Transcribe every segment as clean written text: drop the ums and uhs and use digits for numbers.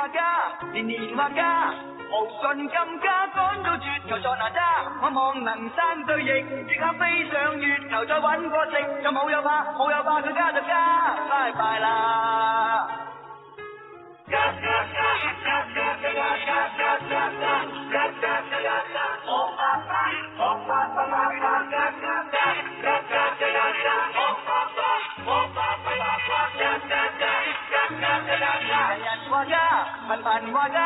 畫家，年年畫家，無盡金家，趕到絕頭在哪吒。我望能山對翼，即刻飛上月球，再揾個食，就冇有怕，冇有怕，佢加就加，拜拜啦。人話家，頻話家，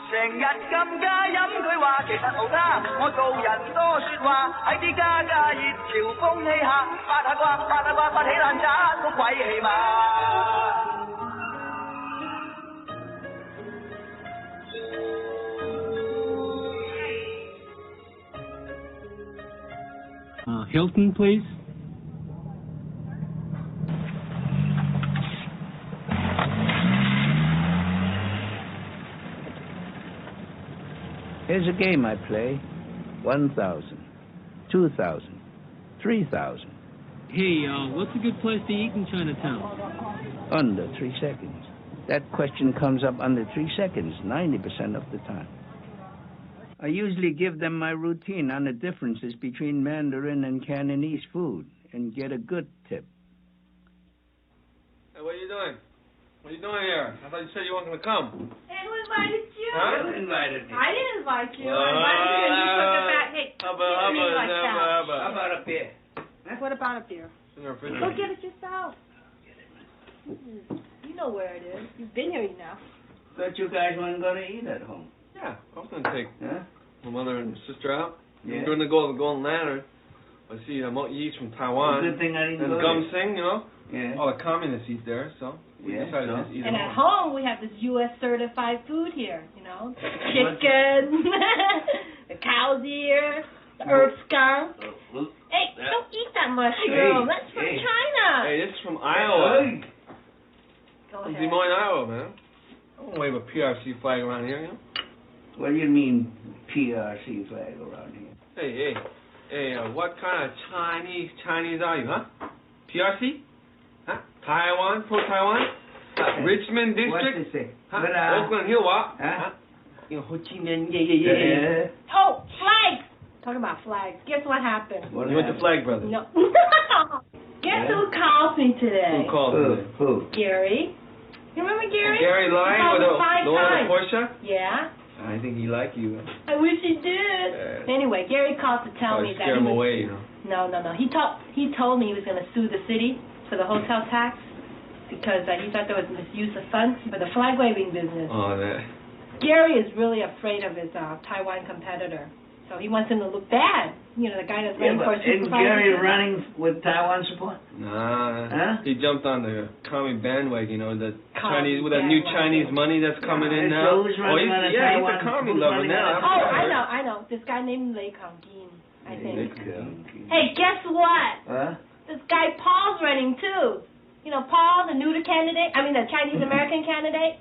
成日咁家飲佢話其實無他，我做人多説話，喺啲家家熱潮風氣下，八下卦，發起爛渣都鬼氣嘛。Hilton, please. Here's a game I play. 1,000, 2,000, 3,000. Hey, what's a good place to eat in Chinatown? Under 3 seconds. That question comes up under 3 seconds, 90% of the time. I usually give them my routine on the differences between Mandarin and Cantonese food and get a good tip. Hey, what are you doing? What are you doing here? I thought you said you weren't going to come. Hey, who invited you? Huh? You invited me. I didn't invite you. I invited you and you took it back. Hey, How about a beer? What about a beer? In the refrigerator. Go get it yourself. You know where it is. You've been here enough. Thought you guys weren't going to eat at home. Yeah, I was going to take my mother and sister out. Yeah. During the Golden Lantern, I see Mo Yee's from Taiwan. Good thing I didn't and go Gum there. Sing, you know. Yeah. All the communists eat there, so we decided to just eat And at at home, we have this U.S. certified food here, you know. Chicken, the cow's ear, the herb skunk. Hey, don't eat that mushroom. That's from China. Hey, this is from Iowa. Go From ahead. Des Moines, Iowa, man. I won't wave a PRC flag around here, you know. What do you mean PRC flag around here? Hey, what kind of Chinese are you, huh? PRC? Huh? Taiwan, pro-Taiwan? Richmond District? What's it say? Huh? Oakland Hill, what? Huh? You know, Ho Chi Minh, yeah. Oh, flags. Talking about flags. Guess what happened? What You went to Flag Brothers. No. Guess who called me today? Who called you? Who? Gary. You remember Gary? Gary Lyon with the one with the Porsche? Yeah. I think he liked you. I wish he did. Anyway, Gary called to tell me that scare him away, you know. No. He told me he was going to sue the city for the hotel tax because he thought there was misuse of funds for the flag waving business. Oh, that. Gary is really afraid of his Taiwan competitor, so he wants him to look bad. You know, the guy that's running for Isn't supervisor. Gary running with Taiwan support? Nah. Huh? He jumped on the commie bandwagon, you know, the Commie Chinese, with that new bandwagon. Chinese money that's coming in So now. who's running on a he's Taiwan? a commie Who's lover running on a now. Oh, I know. This guy named Lei Kang-kin, I think. Okay. Hey, guess what? Huh? This guy Paul's running too. You know, Paul, the Chinese American candidate.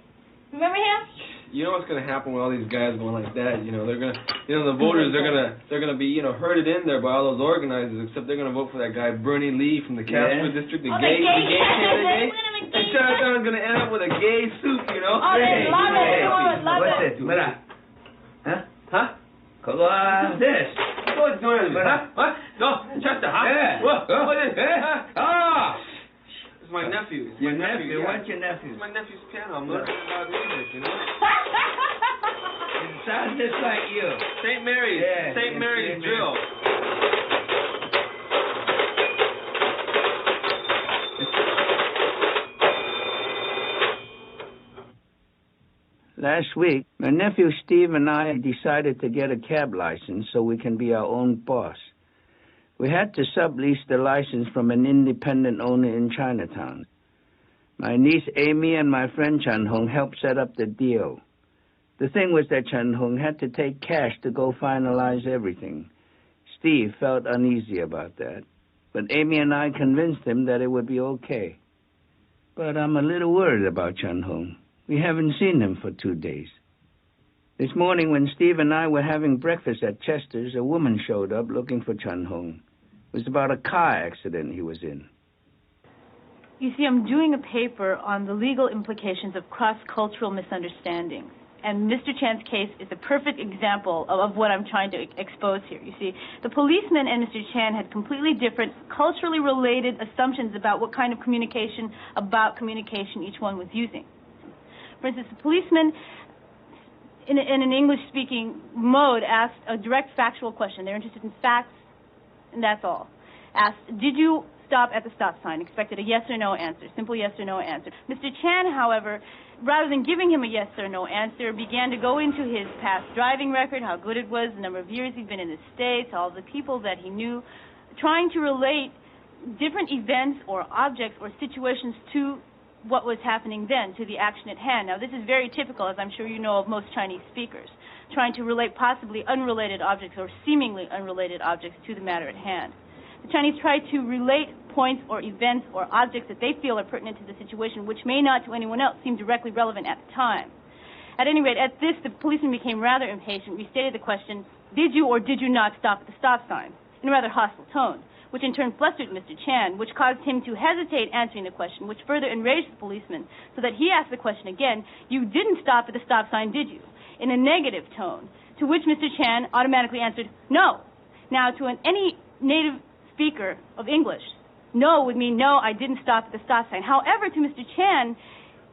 Remember him? You know what's gonna happen with all these guys going like that? You know, they're gonna, the voters, they're gonna be, herded in there by all those organizers. Except they're gonna vote for that guy Bernie Lee from the Casper district, the gay candidate. And Chinatown's gonna end up with a gay soup, you know. Oh, they love it. Everyone would love What's it. it? What? Huh? Huh? This. What's going on? Huh? What? No, Chester, huh? Yeah. What is it? Ah! It's my nephew. Your nephew? Yeah. What's your nephew? It's my nephew's piano. I'm learning about music, you know. It sounds just like you. St. Mary's. Yeah, St. Mary's St. drill. Last week, my nephew Steve and I decided to get a cab license so we can be our own boss. We had to sublease the license from an independent owner in Chinatown. My niece Amy and my friend Chan Hong helped set up the deal. The thing was that Chan Hong had to take cash to go finalize everything. Steve felt uneasy about that, but Amy and I convinced him that it would be okay. But I'm a little worried about Chan Hong. We haven't seen him for 2 days. This morning when Steve and I were having breakfast at Chester's, a woman showed up looking for Chan Hong. It was about a car accident he was in. You see, I'm doing a paper on the legal implications of cross-cultural misunderstandings. And Mr. Chan's case is a perfect example of what I'm trying to expose here. You see, the policeman and Mr. Chan had completely different, culturally related assumptions about what kind of communication each one was using. For instance, the policeman, in an English-speaking mode, asked a direct factual question. They're interested in facts, and that's all. Asked, did you stop at the stop sign? Expected a yes or no answer, simple yes or no answer. Mr. Chan, however, rather than giving him a yes or no answer, began to go into his past driving record, how good it was, the number of years he'd been in the States, all the people that he knew, trying to relate different events or objects or situations to what was happening then, to the action at hand. Now, this is very typical, as I'm sure you know, of most Chinese speakers, trying to relate possibly unrelated objects or seemingly unrelated objects to the matter at hand. The Chinese try to relate points or events or objects that they feel are pertinent to the situation, which may not to anyone else seem directly relevant at the time. At any rate, at this, the policeman became rather impatient, restated the question, did you or did you not stop at the stop sign, in a rather hostile tone, which in turn flustered Mr. Chan, which caused him to hesitate answering the question, which further enraged the policeman, so that he asked the question again, you didn't stop at the stop sign, did you? In a negative tone, to which Mr. Chan automatically answered, no. Now, to any native speaker of English, no would mean no, I didn't stop at the stop sign. However, to Mr. Chan,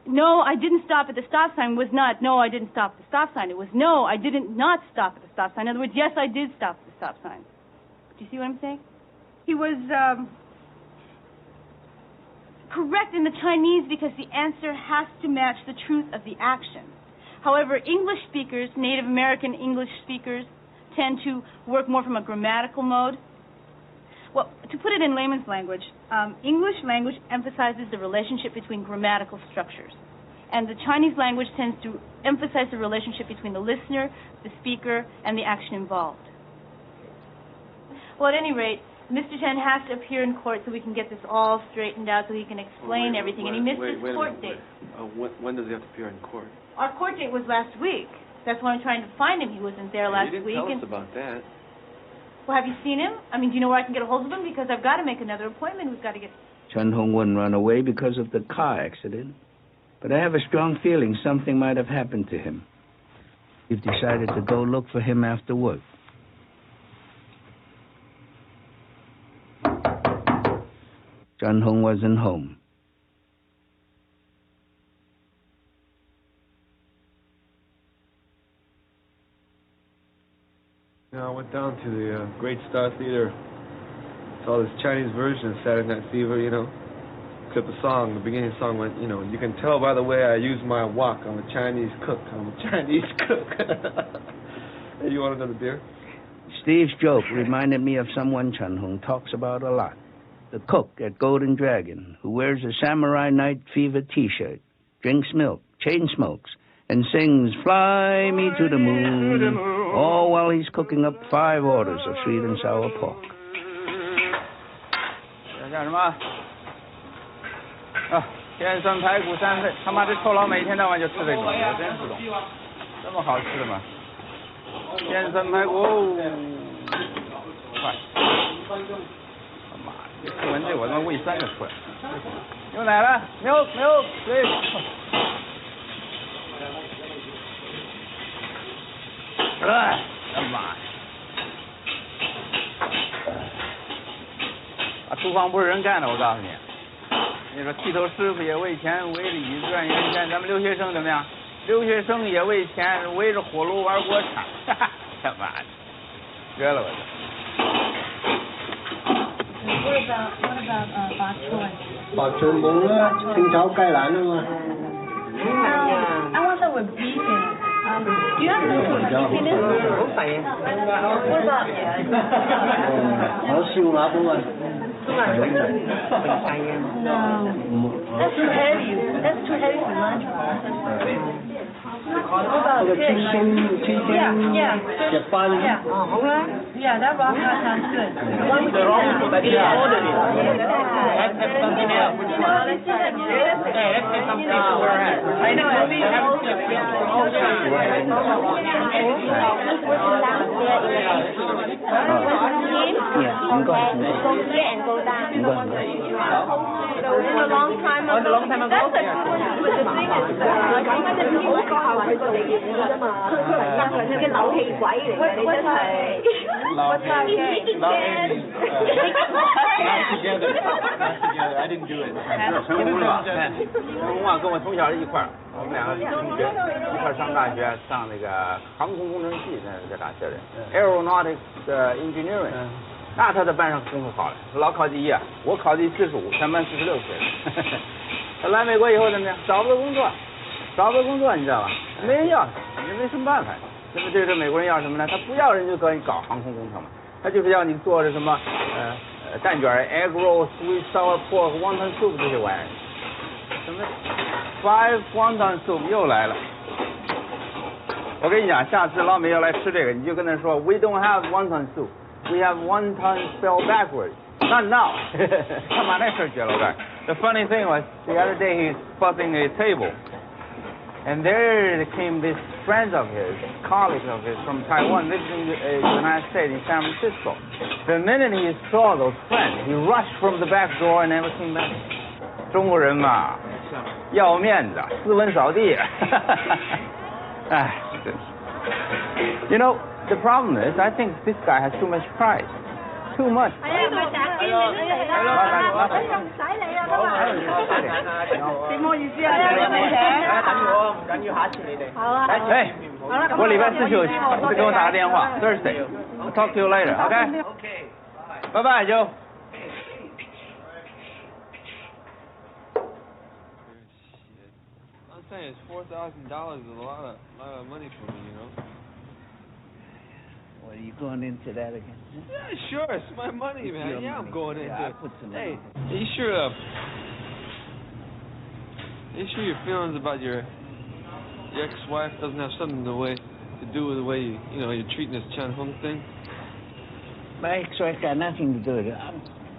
no, I didn't stop at the stop sign was not no, I didn't stop at the stop sign. It was no, I didn't not stop at the stop sign. In other words, yes, I did stop at the stop sign. Do you see what I'm saying? He was correct in the Chinese because the answer has to match the truth of the action. However, English speakers, Native American English speakers, tend to work more from a grammatical mode. Well, to put it in layman's language, English language emphasizes the relationship between grammatical structures. And the Chinese language tends to emphasize the relationship between the listener, the speaker, and the action involved. Well, at any rate, Mr. Chen has to appear in court so we can get this all straightened out so he can explain everything. And he missed his court date. When does he have to appear in court? Our court date was last week. That's why I'm trying to find him. He wasn't there last week. You didn't tell us about that. Well, have you seen him? I mean, do you know where I can get a hold of him? Because I've got to make another appointment. We've got to get... Chun Hong wouldn't run away because of the car accident. But I have a strong feeling something might have happened to him. We've decided to go look for him after work. Chun Hong wasn't home. I went down to the Great Star Theater. Saw this Chinese version of Saturday Night Fever, you know. Clip a song. The beginning of the song went, you know, you can tell by the way I use my wok. I'm a Chinese cook. I'm a Chinese cook. Hey, you want another beer? Steve's joke reminded me of someone Chun Hong talks about a lot. The cook at Golden Dragon, who wears a Samurai Night Fever T-shirt, drinks milk, chain smokes, and sings Fly Me to the Moon, all while he's cooking up 5 orders of sweet and sour pork. 干什么？啊，鲜酸排骨3份。他妈这臭老每天到晚就吃这个，我真不懂，这么好吃的吗？鲜酸排骨，快！他妈的，吃完这我他妈胃酸就出来了。牛奶了，牛，对。他妈的！啊，厨房不是人干的，我告诉你。你说剃头师傅也为钱，围着椅子转圆圈，咱们留学生怎么样？留学生也为钱，围着火炉玩国产，哈哈，他妈的，绝了我这。What about bok choy? Bok choy bún á, xin cháu cay lái luôn mà. I want that with beef in it. Do you have this with beef in it? What about Có siêu lá bún à? No. That's too heavy. That's too heavy for lunch. What about fish? Yeah. Japan. Yeah, that rock hot sounds good. The wrong food that you ordered it. Let's have something else. Let's have something else. I know. Yeah, and go here and go down. So in a long time ago. Long time ago. But the thing is, 好教下佢個地形啫嘛，佢嘅扭氣鬼嚟嘅，你真係。Not together. I didn't do it. 陈红啊，跟我从小一块儿，我们两个同学一块儿上大学，上那个航空工程系在大学里 ，aeronautics engineering。那他在班上功夫好了，老考第一啊，我考第45，全班46岁。他来美国以后怎么样？找不到工作，你知道吧？没人要，也没什么办法。那么这美国人要什么呢？他不要人就搞航空工程嘛，他就是要你做的什么蛋卷、egg roll、sweet sour pork、wonton soup 这些玩意儿。什么 five wonton soup 又来了。我跟你讲，下次老美要来吃这个，你就跟他说 We don't have wonton soup, we have wonton spelled backwards. Not now. 他把那事儿解了呗。The funny thing was the other day he's fussing a table. And there came this friend of his, colleague of his from Taiwan visiting the United States in San Francisco. The minute he saw those friends, he rushed from the back door and never came back. 中国人嘛，要面子，斯文扫地。哎，真是。You know, the problem is, I think this guy has too much pride. Too much. 係啊，佢打機嚟用使你啊，都話。點好意思啊？等我，唔緊要，下一次你哋。好啊。哎，我禮拜4休息，你給我打個電話 ，Thursday. I'll talk to you later. Okay? Okay. Bye bye, Joe. I'm saying $4,000 is a lot of money for me, you know. Well, are you going into that again? Yeah, sure. It's my money, man. Yeah, I'm going into yeah, it. I put some Hey, money. are you sure your feelings about your ex-wife doesn't have something to do with the way you're treating this Chan Hung thing? My ex-wife got nothing to do with it.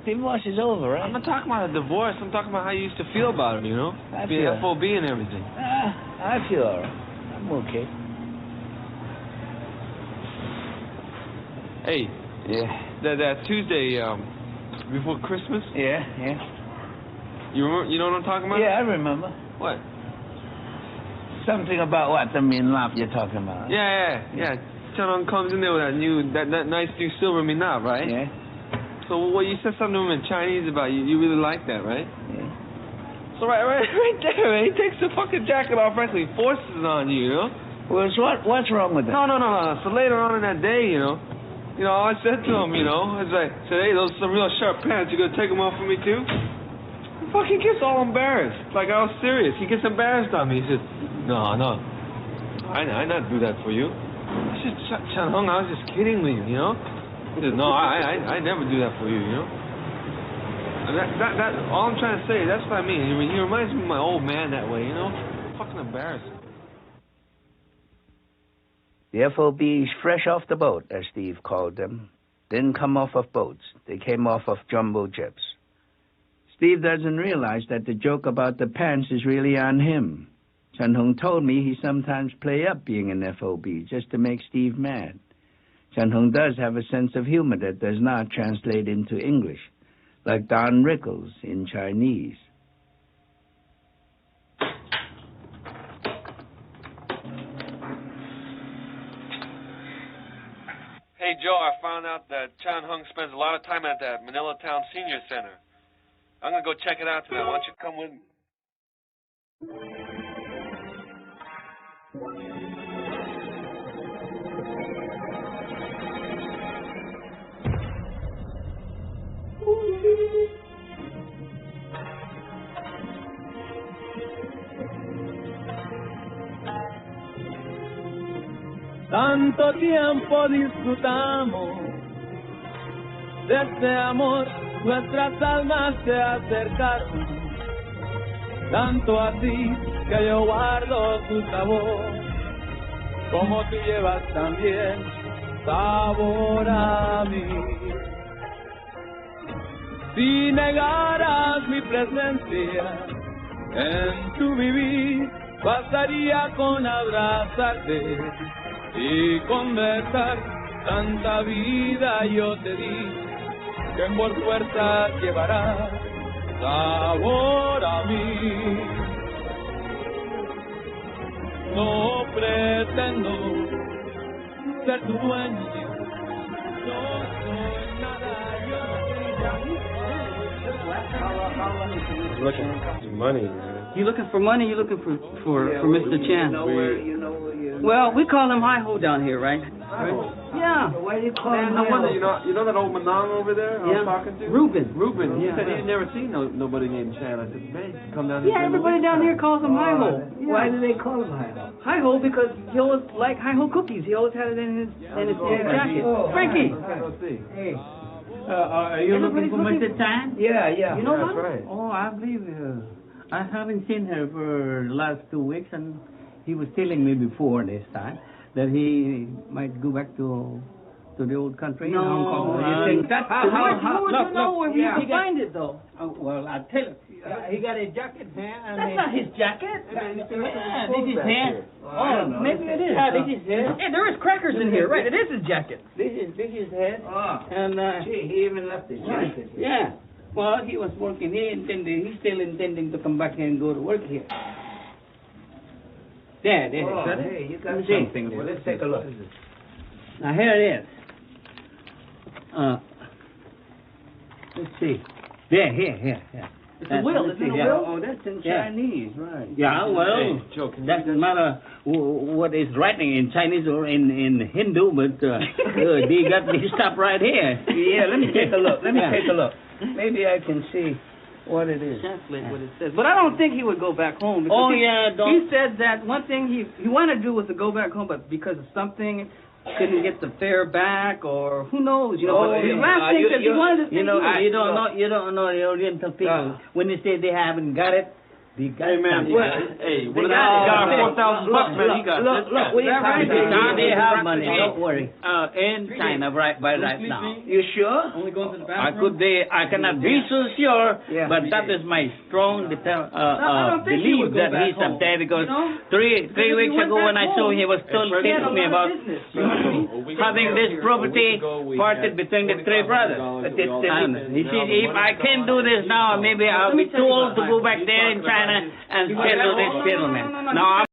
Divorce is over, right? I'm not talking about a divorce. I'm talking about how you used to feel about him, you know? I Being feel- FOB and everything. I feel all right. I'm okay. Hey, Yeah. that Tuesday before Christmas, Yeah. you remember? You know what I'm talking about? Yeah, I remember. What? Something about what the minlap you're talking about. Yeah. Chan Hung comes in there with that nice new silver minap, right? Yeah. So you said something to him in Chinese about you really like that, right? Yeah. So right there, man, he takes the fucking jacket off, right? So he forces it on you, you know? Well, what's wrong with that? No. So later on in that day, I said to him, I said, hey, those are some real sharp pants. You gonna take them off for me too? He fucking gets all embarrassed. Like I was serious. He gets embarrassed on me. He says, no, I not do that for you. I said, Chan Hung, I was just kidding with you, He says, no, I never do that for you, And that all I'm trying to say, that's what I mean. He reminds me of my old man that way, Fucking embarrassing. The FOBs fresh off the boat, as Steve called them, didn't come off of boats. They came off of jumbo jets. Steve doesn't realize that the joke about the pants is really on him. Chan Hung told me he sometimes play up being an FOB just to make Steve mad. Chan Hung does have a sense of humor that does not translate into English, like Don Rickles in Chinese. Hey, Joe, I found out that Chan Hung spends a lot of time at that Manila Town Senior Center. I'm going to go check it out tonight. Why don't you come with me? Tanto tiempo disfrutamos de este amor, nuestras almas se acercaron, tanto así que yo guardo tu sabor, como tú llevas también sabor a mí. Si negaras mi presencia en tu vivir, bastaría con abrazarte y con besar tanta vida yo te di, que por fuerza llevará sabor a mí. No pretendo ser tu dueño, no soy nada, yo Looking for money, man. You looking for money? You looking for Mr. Chan? You know where Well, we call him Hi Ho down here, right? Yeah. Why do you call him No wonder, you know that old Manong over there I was talking to? Reuben. He Yeah. said he'd never seen nobody named Chan. I said, man, come down here. Yeah, everybody down here calls him Hi Ho. Why do they call him Hi-Ho? Hi Ho because he always liked Hi Ho cookies. He always had it in his jacket. Frankie. Let's see. Hey. Are you looking for Mr. Tan? Yeah. You know That's him? right. Oh, I believe I haven't seen her for the last 2 weeks, and he was telling me before this time that he might go back to the old country in Hong Kong. You think that? How would you know where you can find it, though? Well, I tell you, he got a jacket here. That's not his jacket. Yeah, this is here. Oh, maybe it is. Yeah, this is here. Hey, there is crackers in here, right? It is his jacket. This is here. Oh. And Gee, he even left his jacket here. yeah. Well, he was working. He's still intending to come back here and go to work here. There. Oh, Is that hey, it? you got See. something. Well, let's take a look. Now here it is. Let's see. Here. It's a will. Is it a will? Oh, that's in Yeah. Chinese, right? Yeah, well, Hey, Joe, can you doesn't matter what is writing in Chinese or in Hindu, but they got me stop right here. Yeah, let me take a look. Yeah. Take a look. Maybe I can see what it is. Translate what it says. But I don't think he would go back home. Because Oh, he, yeah, He don't. said that one thing he wanted to do was to go back home, but because of something, couldn't get the fare back, or who knows, you know. Oh, but the yeah. last thing that he wanted to You know, say, you don't know the Oriental people. When they say they haven't got it, they got Hey, man, something. hey, They what got it. about Hey, $4,000 bucks, man? He got Look, what are you talking about? Now they have money. Don't worry. In China, right now. You sure? only going to the I bathroom. I cannot be so sure, Yeah. but that is my strong I don't think he would belief go that back he's home, up there because you know? three Because if he weeks went ago when I back saw home, him, he was still he had a telling me lot about of business, you know what I mean? having this property parted between the three brothers. And he says, if I can't do this now, maybe I'll be too old to go back there in China and settle this settlement. Now,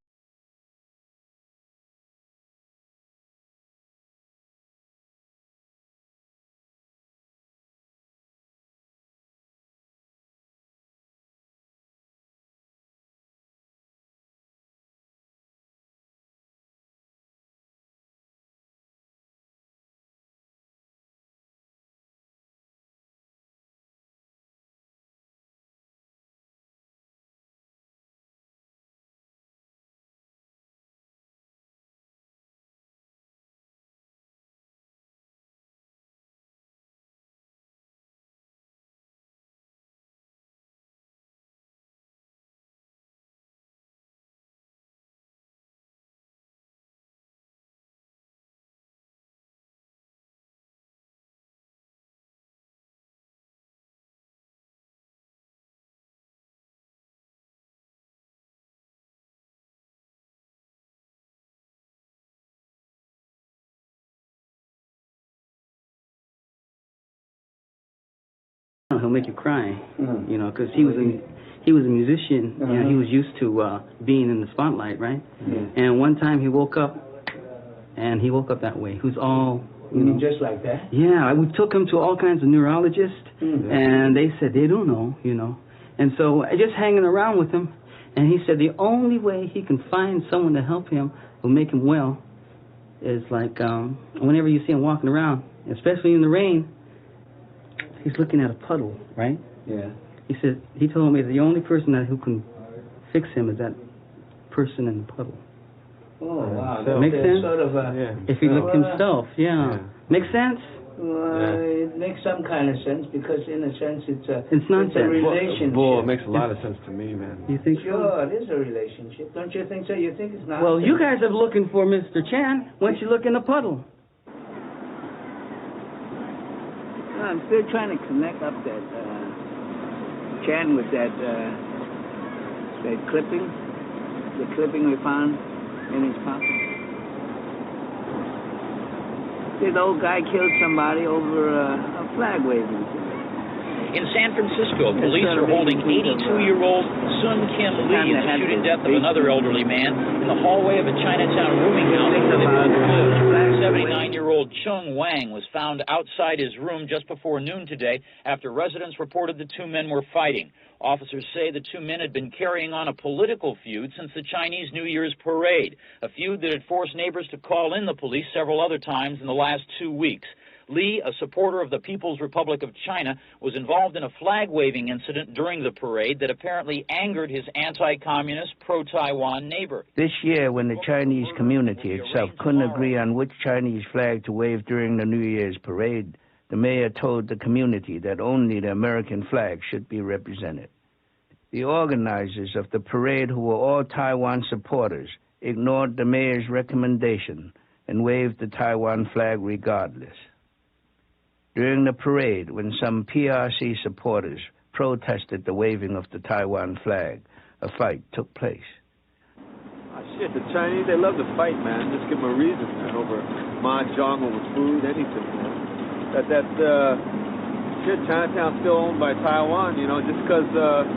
He'll make you cry, you know, because he was a musician. You know, he was used to being in the spotlight, right? And one time he woke up that way. He was all, you know, just like that? yeah. We took him to all kinds of neurologists, and they said they don't know, you know. And so just hanging around with him, and he said the only way he can find someone to help him will make him well is like whenever you see him walking around, especially in the rain. He's looking at a puddle, right? Yeah. He said, he told me the only person who can fix him is that person in the puddle. Oh, wow. So, makes sense? Sort of If he looked himself, Makes sense? Well, it makes some kind of sense because, in a sense, it's a nonsense. relationship. Bull, it makes a lot of sense to me, man. You think so? Sure, it is a relationship. Don't you think so? You think it's not? Well, you guys are looking for Mr. Chan. Why don't you look in the puddle? I'm still trying to connect up that Chan with that clipping, the clipping we found in his pocket. The old guy killed somebody over a flag waving. In San Francisco, police are holding 82-year-old Sun Kim Lee in the shooting death of another elderly man in the hallway of a Chinatown rooming house in the neighborhood. 79-year-old Chung Wang was found outside his room just before noon today after residents reported the two men were fighting. Officers say the two men had been carrying on a political feud since the Chinese New Year's parade, a feud that had forced neighbors to call in the police several other times in the last 2 weeks. Lee, a supporter of the People's Republic of China, was involved in a flag-waving incident during the parade that apparently angered his anti-communist, pro-Taiwan neighbor. This year, when the Chinese community itself couldn't agree on which Chinese flag to wave during the New Year's parade, the mayor told the community that only the American flag should be represented. The organizers of the parade, who were all Taiwan supporters, ignored the mayor's recommendation and waved the Taiwan flag regardless. During the parade, when some PRC supporters protested the waving of the Taiwan flag, a fight took place. Shit, the Chinese, they love to fight, man. Just give them a reason, man, over mahjong, over food, anything, man. Shit, Chinatown's still owned by Taiwan, you know, just because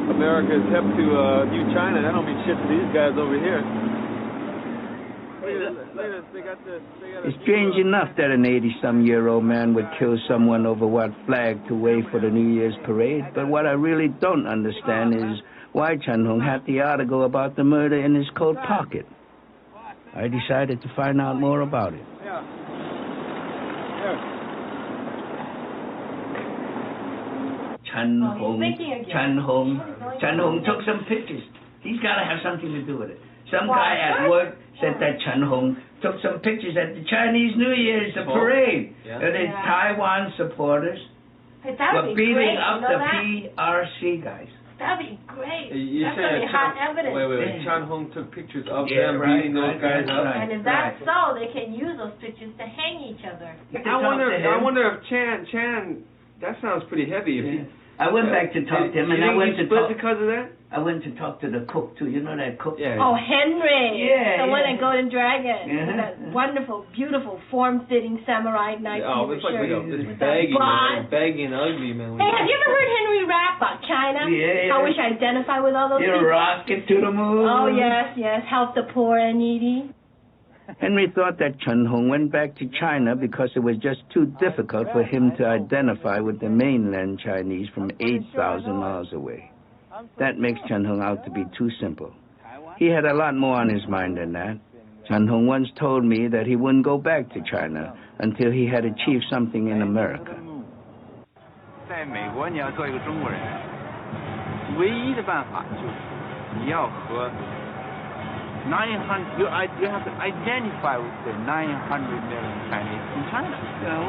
America is hip to New China, that don't mean shit to these guys over here. It's strange enough that an 80-some-year-old man would kill someone over what flag to wave for the New Year's parade, but what I really don't understand is why Chen Hong had the article about the murder in his coat pocket. I decided to find out more about it. Chen Hong took some pictures. He's got to have something to do with it. Some guy at work said that Chen Hong took some pictures at the Chinese New Year's, the parade. And the Taiwan supporters were beating up the PRC guys. That'd be great. That's going to be hot evidence. Wait. Chen Hong took pictures of them beating those guys up. And if that's so, they can use those pictures to hang each other. I wonder if Chan, that sounds pretty heavy. If I went back to talk to him, and I went to talk because of that. I went to talk to the cook too. You know that cook? Yeah. Oh, Henry. Yeah. The one in Golden Dragon. Yeah. That wonderful, beautiful, form-fitting samurai knife. It's like it's baggy and ugly, man. Hey, have you ever heard Henry rap about China? Yeah. How we should identify with all those people? Rocket to the moon. Oh, yes. Help the poor and needy. Henry thought that Chen Hong went back to China because it was just too difficult for him to identify with the mainland Chinese from 8,000 miles away. That makes Chen Hong out to be too simple. He had a lot more on his mind than that. Chen Hong once told me that he wouldn't go back to China until he had achieved something in America. 在美国，你要做一个中国人，唯一的办法就是你要和 900, you have to identify with the 900 million Chinese in China.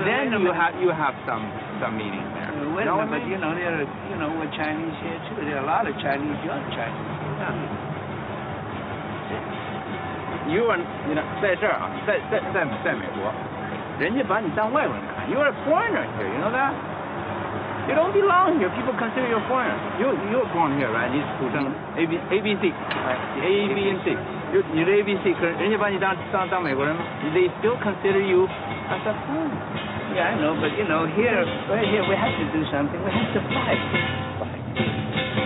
Then you have some meaning there. But you know, we're Chinese here too. There are a lot of Chinese, young Chinese. You are, 在这儿啊，在美国，人家把你当外国人看。You are a foreigner here, you know that? You don't belong here. People consider you a foreigner. You were born here, right? 你出生 ABC, ABC. 你的 ABC， 可人家把你当美国人吗 ？They still consider you as a foreigner. Yeah, I know, but here, right here, we have to do something. We have to fight.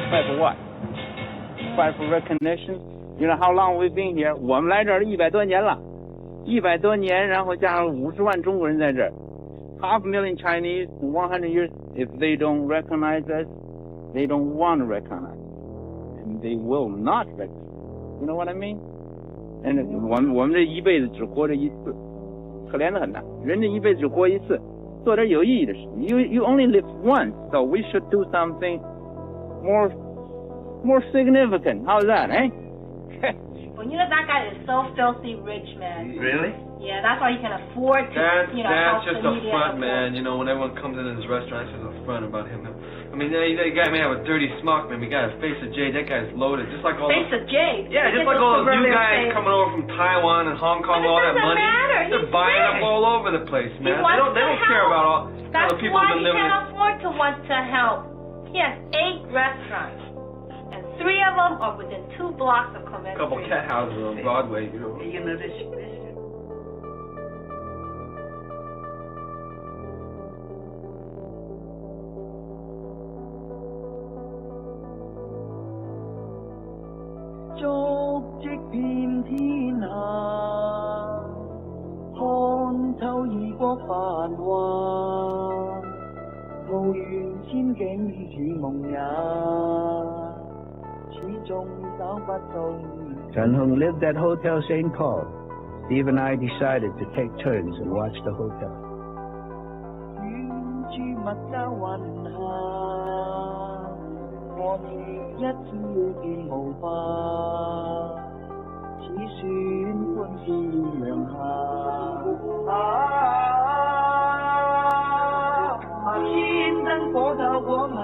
Fight for what? Fight for recognition. You know how long we've been here? 我们来这儿100多年了，100多年，然后加上50万中国人在这儿 ，500,000 Chinese, 100 years. If they don't recognize us, they don't want to recognize, and they will not recognize. You know what I mean? And 我们这一辈子只活着一次，可怜得很呐。人这一辈子只活一次，做点有意义的事。You only live once, so we should do something more significant. How's that, eh? Well, that guy is so filthy rich, man. Really? Yeah, that's why he can afford to, That's just a front, man. When everyone comes in his restaurant, it's just a front about him. I mean, that guy may have a dirty smock, man. He got a face of jade. That guy's loaded, just like all face of jade. Yeah, just like all those new guys coming over from Taiwan and Hong Kong, all that money. They're buying up all over the place, man. They don't care about all the people who've been living. That's why he can't afford to want to help. He has 8 restaurants. 3 of them are within 2 blocks of Clement Street. A couple cat houses on Broadway, this 過繁華，無緣千景與夢也，始終找不到。Chun Hung lived at Hotel St. Paul. Steve and I decided to take turns and watch the hotel. 遠處物交雲下，我亦一朝見無化，只選歡笑陽下。天燈火透廣廈。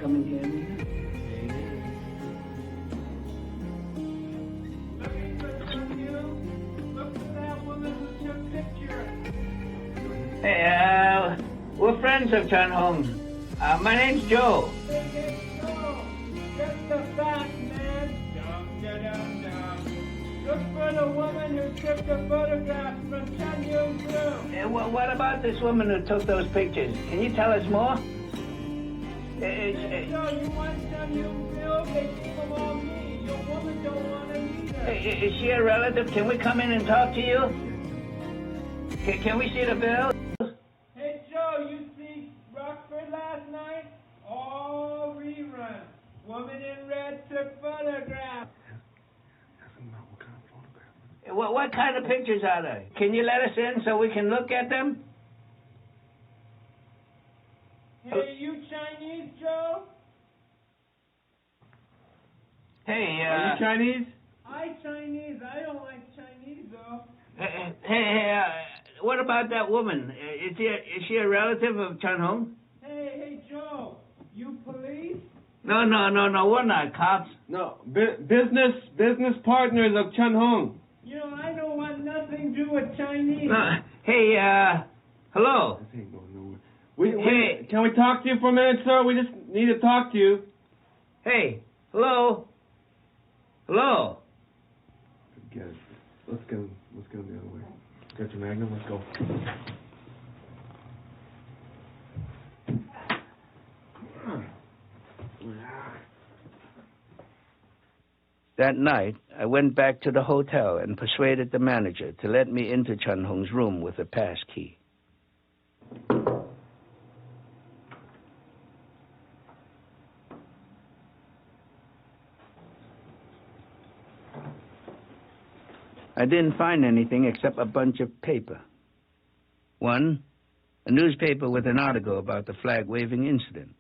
Coming here, man. Hey, we're friends of Chun Hung. My name's Joe. Hey, Joe, get the facts, man. Look for the woman who took the photographs from Chun Hung's room. What about this woman who took those pictures? Can you tell us more? Hey, Joe, you want Chun Hung's bill? They keep them on me. Your woman don't want them either. Is she a relative? Can we come in and talk to you? Can we see the bill? Hey, Joe, you see Rockford last night? All rerun. Woman in red took photographs. What kind of pictures are they? Can you let us in so we can look at them? Hey, you Chinese, Joe? Hey, Are you Chinese? I Chinese. I don't like Chinese, though. Hey, what about that woman? Is she a relative of Chun Hung? Hey, Joe, you police? No, we're not cops. No, business partners of Chun Hung. You know, I don't want nothing to do with Chinese. Hey, hello. This ain't going nowhere. Can we talk to you for a minute, sir? We just need to talk to you. Hey, hello. Hello. Forget it. Let's go the other way. Got your Magnum? Let's go. That night, I went back to the hotel and persuaded the manager to let me into Chun Hung's room with a pass key. I didn't find anything except a bunch of paper. One, a newspaper with an article about the flag-waving incident.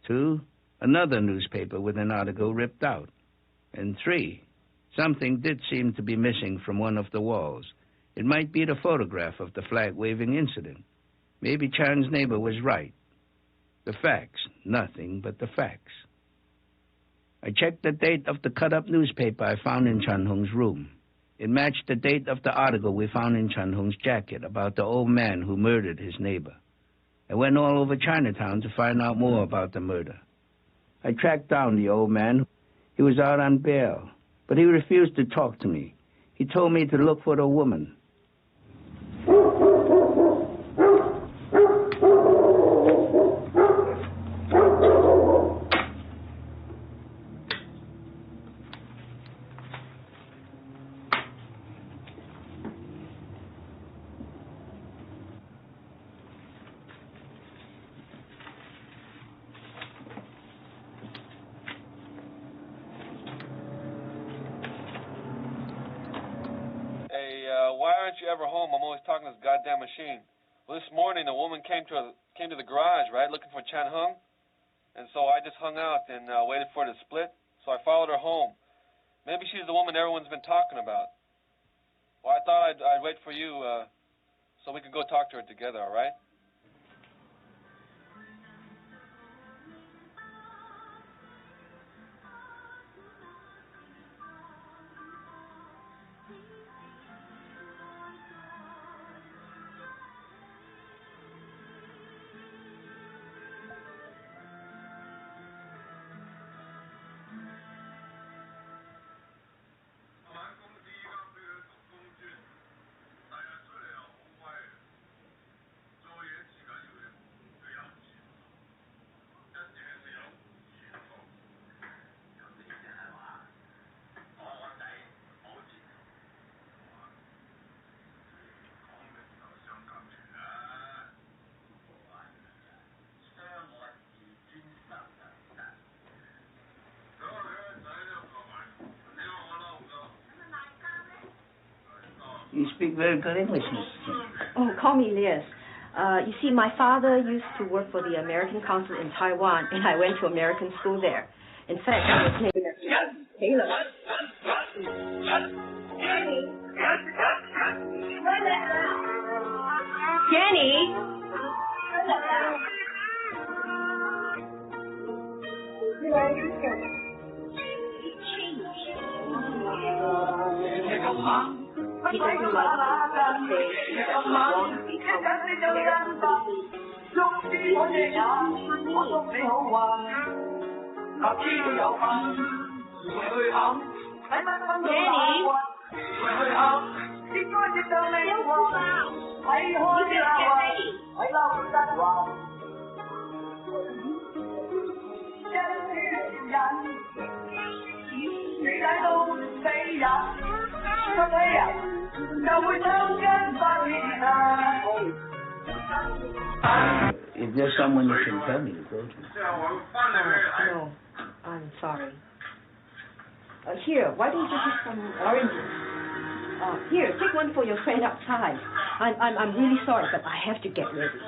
Two, another newspaper with an article ripped out. And three, something did seem to be missing from one of the walls. It might be the photograph of the flag-waving incident. Maybe Chan's neighbor was right. The facts, nothing but the facts. I checked the date of the cut-up newspaper I found in Chun Hung's room. It matched the date of the article we found in Chun Hung's jacket about the old man who murdered his neighbor. I went all over Chinatown to find out more about the murder. I tracked down the old man. He was out on bail, but he refused to talk to me. He told me to look for the woman. you're ever home, I'm always talking to this goddamn machine. Well, this morning, a woman came to the garage, right, looking for Chan Hung. And so I just hung out and waited for her to split. So I followed her home. Maybe she's the woman everyone's been talking about. Well, I thought I'd wait for you so we could go talk to her together, all right? You speak very good English, Mrs. Chen. Oh, call me Liz. You see, my father used to work for the American consulate in Taiwan, and I went to American school there. In fact, I was named Taylor. Jenny! He doesn't like to say he doesn't want to become Is there someone you can tell me to go to? No, I'm sorry. Here, why don't you get some oranges? Here, take one for your friend outside. I'm really sorry, but I have to get ready.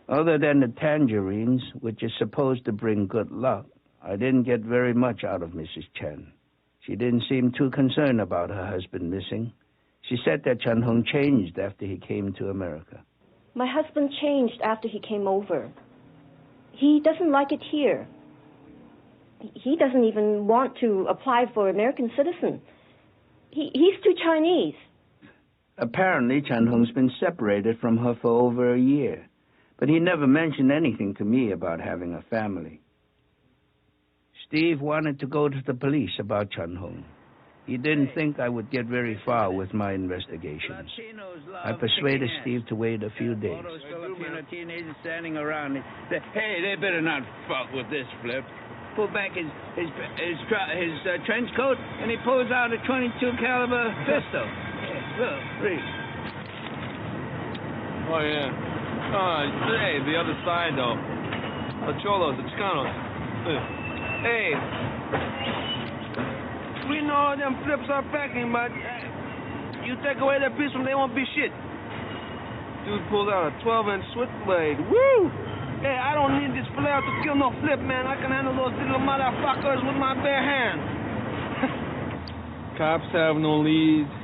Other than the tangerines, which is supposed to bring good luck, I didn't get very much out of Mrs. Chen. She didn't seem too concerned about her husband missing. She said that Chan Hung changed after he came to America. My husband changed after he came over. He doesn't like it here. He doesn't even want to apply for American citizen. He's too Chinese. Apparently, Chan Hung's been separated from her for over a year, but he never mentioned anything to me about having a family. Steve wanted to go to the police about Chan Hung. He didn't think I would get very far with my investigations. I persuaded Steve to wait a few days. Filipino teenagers standing around and say, hey, they better not fuck with this flip. Pull back his trench coat, and he pulls out a .22 caliber pistol. Look, read. Oh, yeah. Hey, the other side, though. The Cholos, the Chicanos. Hey, we know them flips are packing, but you take away that piece from they won't be shit. Dude pulled out a 12-inch switchblade. Woo! Hey, I don't need this flare to kill no flip, man. I can handle those little motherfuckers with my bare hands. Cops have no leads.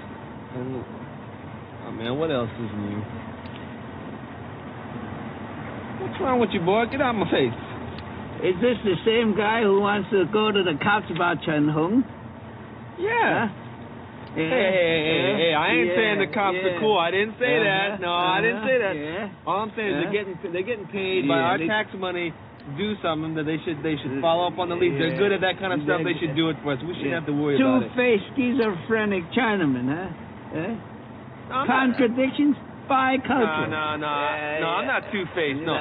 Oh, man, what else is new? What's wrong with you, boy? Get out of my face. Is this the same guy who wants to go to the cops about Chan Hung? Yeah. Hey, I ain't saying the cops are cool. I didn't say that. No, I didn't say that. All I'm saying is they're getting paid by our tax money to do something that they should follow up on the lease. They're good at that kind of stuff. They should do it for us. We shouldn't have to worry about it. Two-faced, schizophrenic Chinaman, huh? Contradictions by culture. No, I'm not two-faced. No.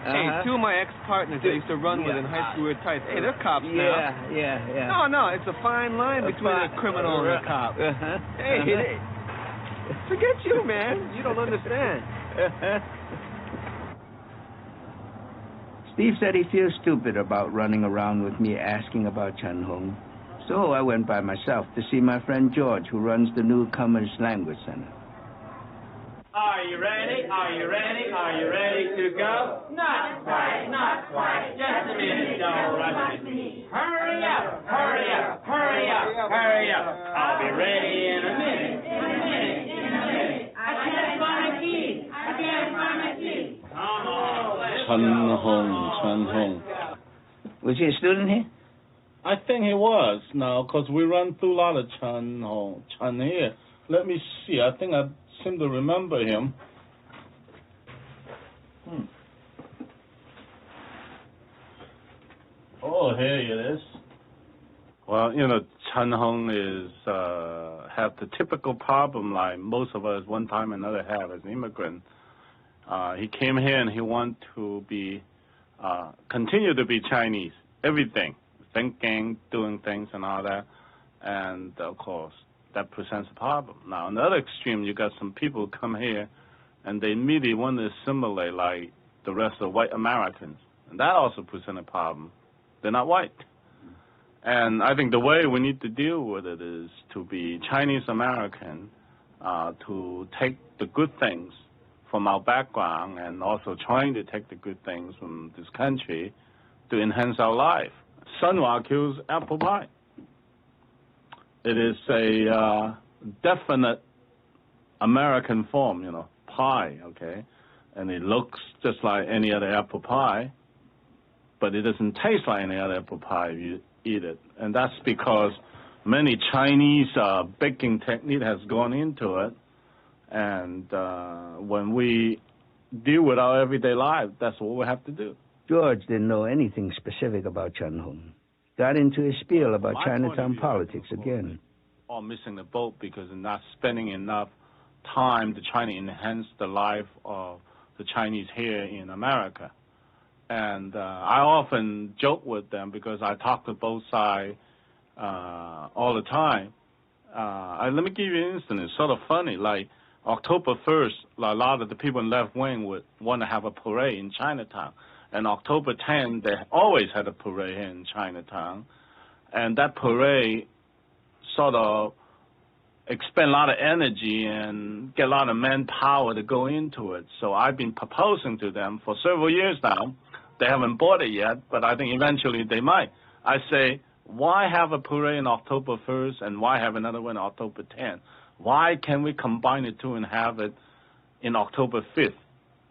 Hey, two of my ex-partners I used to run with in high school were tight. Hey, they're cops now. Yeah. No, it's a fine line between a criminal and a cop. Hey, forget you, man. You don't understand. Steve said he feels stupid about running around with me asking about Chan Hung, So I went by myself to see my friend George, who runs the Newcomers Language Center. Are you ready? Are you ready? Are you ready to go? Not quite, not quite. Just a minute, don't rush me. Hurry up, hurry up, hurry up, hurry up. I'll be ready in a minute, in a minute, in a minute. I can't find my keys. I can't find my keys. Come on, let's Chen Hong. Was he a student here? I think he was now, because we run through a lot of Chen here. Let me see. I think I seem to remember him. Oh, here it is. Well, you know, Chen Hong is have the typical problem like most of us one time or another have as an immigrant. He came here and he wanted to be continue to be Chinese, everything, thinking, doing things, and all that. And of course, that presents a problem. Now, on the other extreme, you got some people come here, and they immediately want to assimilate like the rest of white Americans, and that also presents a problem. They're not white. And I think the way we need to deal with it is to be Chinese American, to take the good things from our background and also trying to take the good things from this country to enhance our life. Sun Wakyu's apple pie. It is a definite American form, you know, pie, okay? And it looks just like any other apple pie, but it doesn't taste like any other apple pie if you eat it. And that's because many Chinese baking technique has gone into it. And when we deal with our everyday life, that's what we have to do. George didn't know anything specific about Chen Hong. Got into a spiel about Chinatown politics again. Or missing the boat because they're not spending enough time to try to enhance the life of the Chinese here in America. And I often joke with them because I talk to both sides all the time. Let me give you an instance. It's sort of funny. Like October 1st, a lot of the people in left wing would want to have a parade in Chinatown. And October 10th, they always had a parade here in Chinatown. And that parade sort of expend a lot of energy and get a lot of manpower to go into it. So I've been proposing to them for several years now. They haven't bought it yet, but I think eventually they might. I say, why have a parade on October 1st and why have another one on October 10th? Why can't we combine the two and have it in October 5th?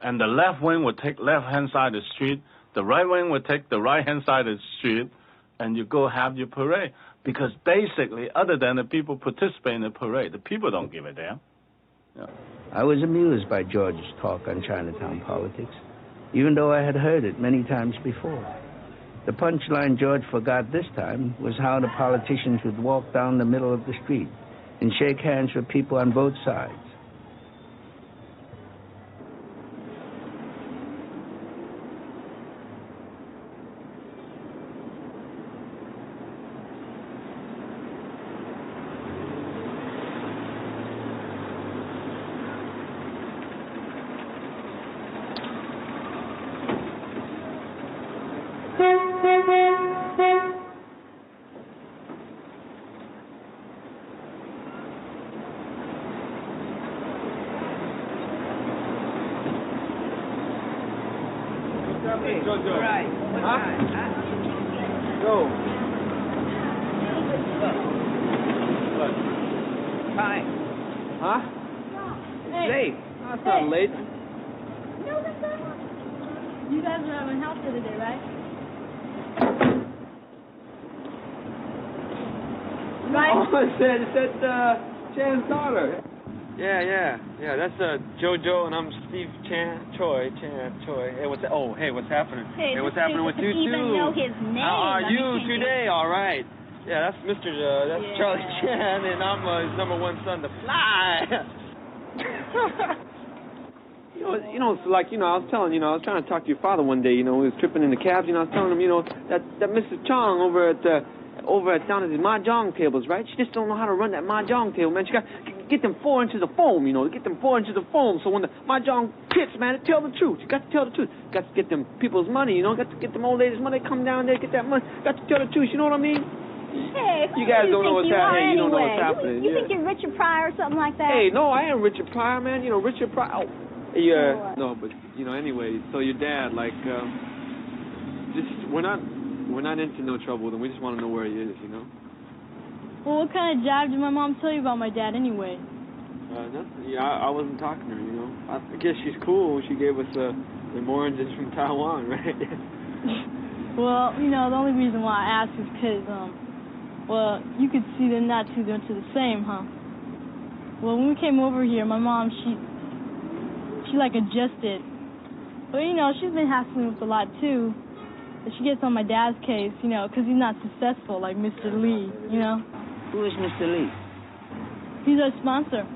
And the left wing would take left-hand side of the street, the right wing would take the right-hand side of the street, and you go have your parade. Because basically, other than the people participating in the parade, the people don't give a damn. Yeah. I was amused by George's talk on Chinatown politics, even though I had heard it many times before. The punchline George forgot this time was how the politicians would walk down the middle of the street and shake hands with people on both sides. Chan's daughter. Yeah. That's JoJo, and I'm Steve Choi. Hey, what's happening? Hey, what's happening with you too? Even know his name. How are you today? All right. Yeah, that's Charlie Chan, and I'm his number one son, the Fly. I was telling, I was trying to talk to your father one day. He was tripping in the cabs. I was telling him, that Mrs. Chong over at down at the mahjong tables, right? She just don't know how to run that mahjong table, man. She got to get them 4 inches of foam, get them 4 inches of foam. So when the mahjong pits, man, tell the truth. You got to tell the truth. Got to get them people's money, got to get them old ladies' money. Come down there, get that money. Got to tell the truth. You know what I mean? Hey, You guys don't know what's happening. You don't know what's happening. You think you're Richard Pryor or something like that? Hey, no, I ain't Richard Pryor, man. You know, Richard Pryor. Yeah. No, but you know, anyway. So your dad, like, just we're not into no trouble with him. We just want to know where he is, you know. Well, what kind of jive did my mom tell you about my dad anyway? Nothing. Yeah, I wasn't talking to her, you know. I guess she's cool. She gave us the oranges from Taiwan, right? Well, you know, the only reason why I asked is because, well, you could see they're not too the same, huh? Well, when we came over here, my mom, she like adjusted. But, you know, she's been hassling with a lot, too. But she gets on my dad's case, you know, because he's not successful like Mr. Lee, you know. Who is Mr. Lee? He's our sponsor.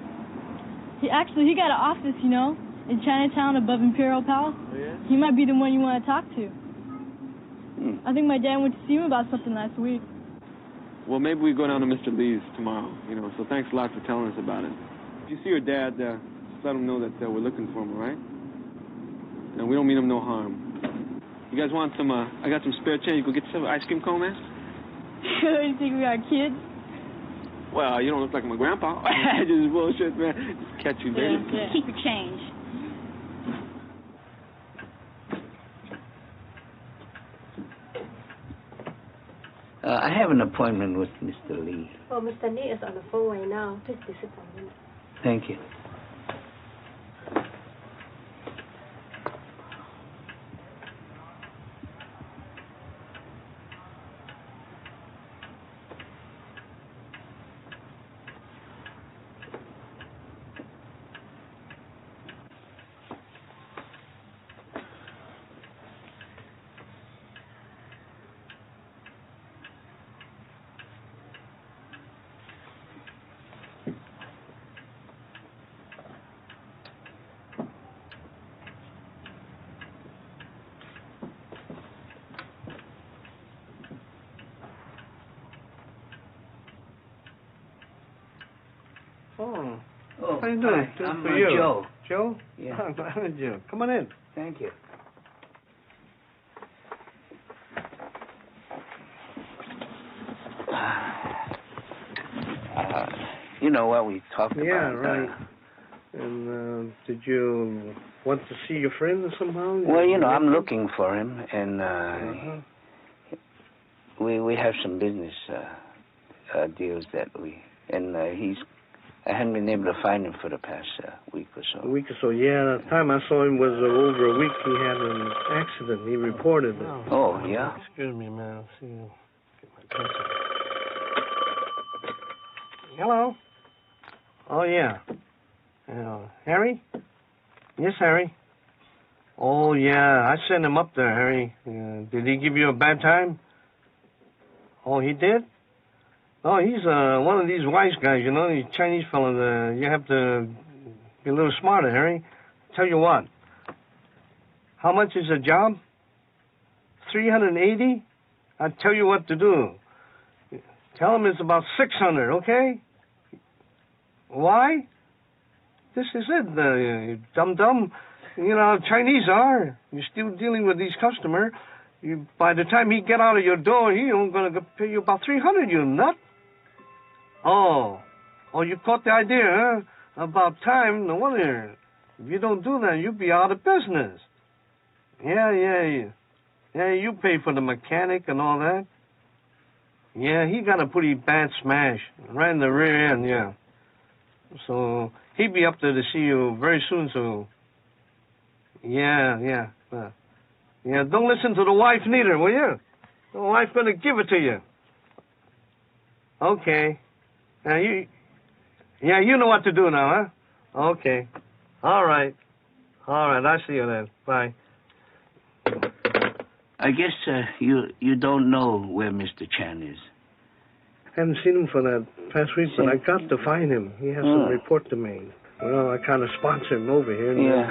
He got an office, you know, in Chinatown above Imperial Palace. Oh, yeah? He might be the one you want to talk to. I think my dad went to see him about something last week. Well, maybe we go down to Mr. Lee's tomorrow, you know, so thanks a lot for telling us about it. If you see your dad, just let him know that we're looking for him, all right? And we don't mean him no harm. You guys want some, I got some spare change. Go get some ice cream cone, man? You think we are kids? Well, you don't look like my grandpa. Just bullshit, man. Just catch you, baby. Yeah. Keep your change. I have an appointment with Mr. Lee. Oh, Mr. Lee is on the phone right now. Please be sit for a minute. Thank you. How you doing? Hi, I'm for you. Joe. Joe? Yeah. I'm glad Joe. Come on in. Thank you. You know what we talked about. Yeah, right. And did you want to see your friend somehow? Well, you know, I'm looking for him, and we have some business deals that I hadn't been able to find him for the past week or so. A week or so, yeah. The time I saw him was over a week. He had an accident. He reported it. Oh, yeah? Excuse me, man. See you. Get my pencil. Hello? Oh, yeah. Harry? Yes, Harry? Oh, yeah. I sent him up there, Harry. Did he give you a bad time? Oh, he did? Oh, he's one of these wise guys, you know, these Chinese fellas. You have to be a little smarter, Harry. Tell you what. How much is a job? $380? I'll tell you what to do. Tell him it's about $600, okay? Why? This is it, you dum-dum. You know how Chinese are. You're still dealing with these customers. By the time he get out of your door, he only going to pay you about $300, you nut. Oh, you caught the idea, huh? About time, no wonder. If you don't do that, you'll be out of business. Yeah, you pay for the mechanic and all that. Yeah, he got a pretty bad smash, right in the rear end, yeah. So, he'll be up there to see you very soon, so... Yeah, don't listen to the wife neither, will you? The wife's gonna give it to you. Okay. You know what to do now, huh? Okay. All right, I'll see you then. Bye. I guess you don't know where Mr. Chan is. Haven't seen him for that past week, but I got to find him. He has some report to make. Well, I kind of sponsor him over here. And I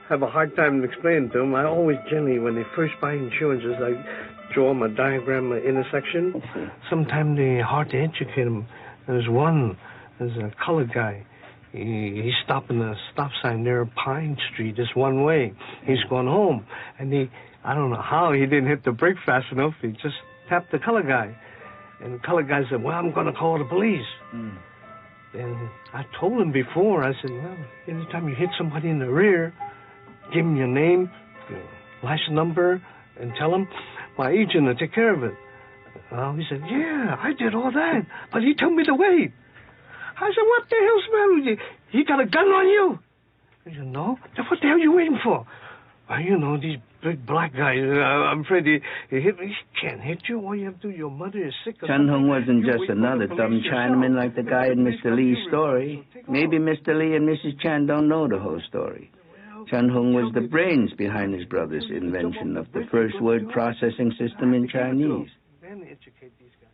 have a hard time explaining to him. I always generally, when they first buy insurances, I draw them a diagram, an intersection. Sometimes they're hard to educate them. There's a colored guy. He's stopping the stop sign near Pine Street. It's one way. He's going home. And I don't know how he didn't hit the brake fast enough. He just tapped the colored guy. And the colored guy said, well, I'm going to call the police. And I told him before, I said, well, anytime you hit somebody in the rear, give him your name, your license number, and tell him my agent will take care of it. He said, yeah, I did all that, but he told me to wait. I said, what the hell's the matter with you? He got a gun on you? He said, no. Then what the hell are you waiting for? Well, you know, these big black guys, I'm afraid he can't hit you. All you have to do, your mother is sick or Chun Hung something. wasn't just another dumb Chinaman like the guy in Mr. Lee's story. Maybe Mr. Lee and Mrs. Chan don't know the whole story. Chun Hung was the brains behind his brother's invention of the first word processing system in Chinese. Then educate these guys.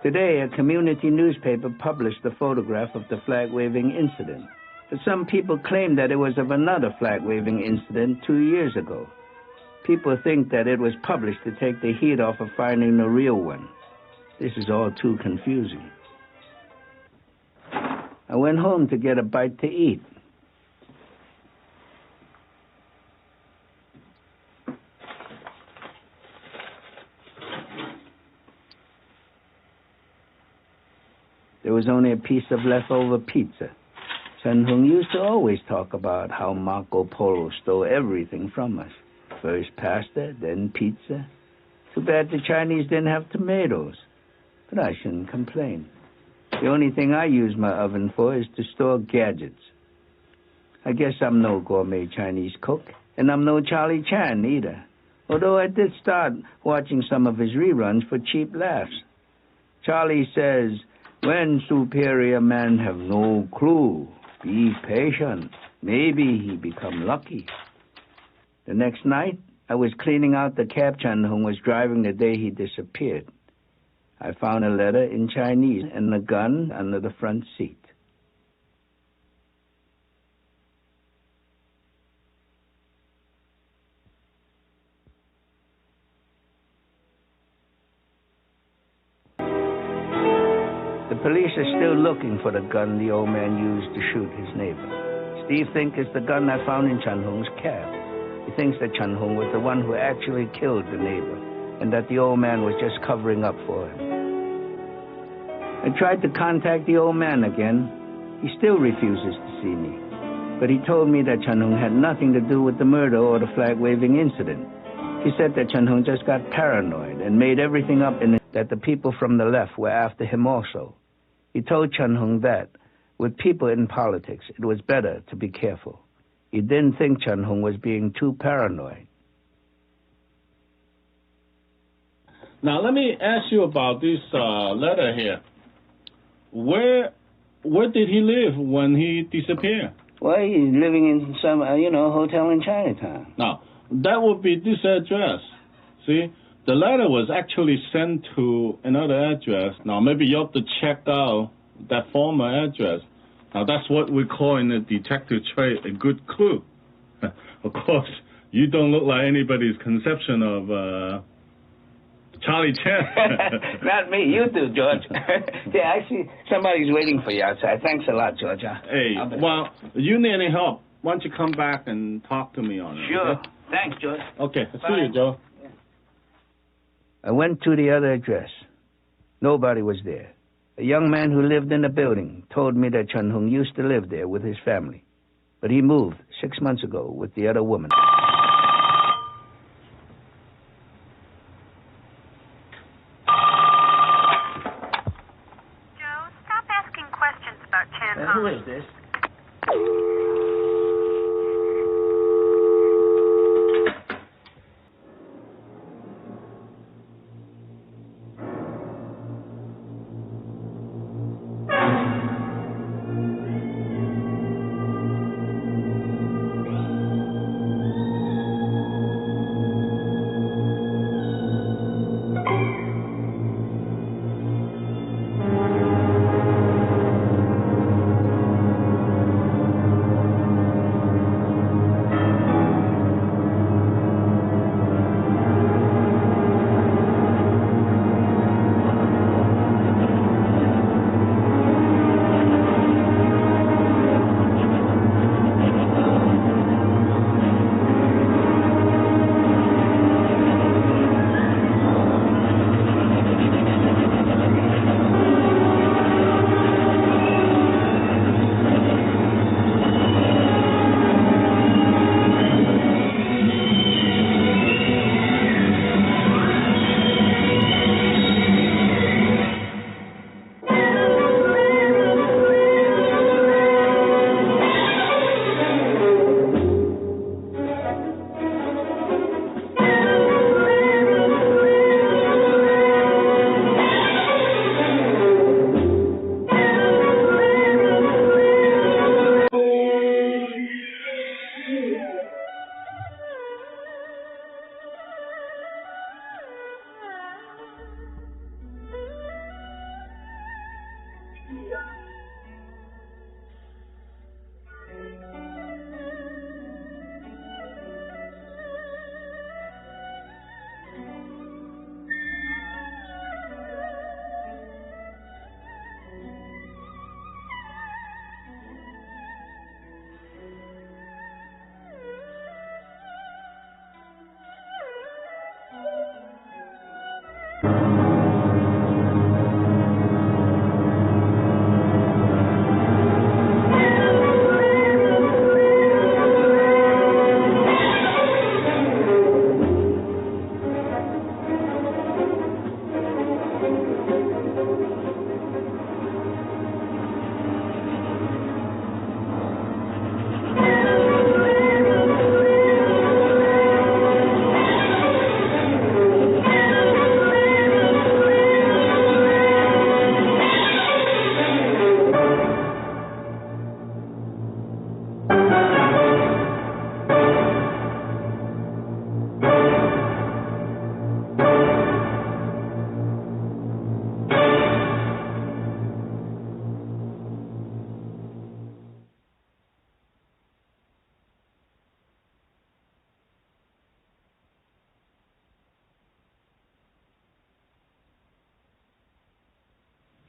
Today, a community newspaper published a photograph of the flag-waving incident. But some people claim that it was of another flag-waving incident 2 years ago. People think that it was published to take the heat off of finding the real one. This is all too confusing. I went home to get a bite to eat. There was only a piece of leftover pizza. Chun Hung used to always talk about how Marco Polo stole everything from us. First pasta, then pizza. Too bad the Chinese didn't have tomatoes. But I shouldn't complain. The only thing I use my oven for is to store gadgets. I guess I'm no gourmet Chinese cook, and I'm no Charlie Chan either. Although I did start watching some of his reruns for cheap laughs. Charlie says, when superior men have no clue, be patient. Maybe he become lucky. The next night, I was cleaning out the cab Chun Hung was driving the day he disappeared. I found a letter in Chinese and a gun under the front seat. The police are still looking for the gun the old man used to shoot his neighbor. Steve thinks it's the gun I found in Chun Hung's cab. He thinks that Chun Hung was the one who actually killed the neighbor, and that the old man was just covering up for him. I tried to contact the old man again. He still refuses to see me. But he told me that Chun Hung had nothing to do with the murder or the flag-waving incident. He said that Chun Hung just got paranoid and made everything up and that the people from the left were after him also. He told Chun Hung that, with people in politics, it was better to be careful. He didn't think Chun Hung was being too paranoid. Now, let me ask you about this letter here. Where did he live when he disappeared? Well, he's living in some, hotel in Chinatown. Now, that would be this address. See, the letter was actually sent to another address. Now, maybe you have to check out that former address. Now, that's what we call in the detective trade a good clue. Of course, you don't look like anybody's conception of Charlie Chan. Not me, you do, George. Yeah, I see somebody's waiting for you outside. Thanks a lot, George. Hey, well, you need any help, why don't you come back and talk to me on it? Sure. Okay? Thanks, George. Okay, see you, Joe. Yeah. I went to the other address. Nobody was there. A young man who lived in the building told me that Chun Hung used to live there with his family. But he moved 6 months ago with the other woman. Joe, stop asking questions about Chan Hung. Who is this?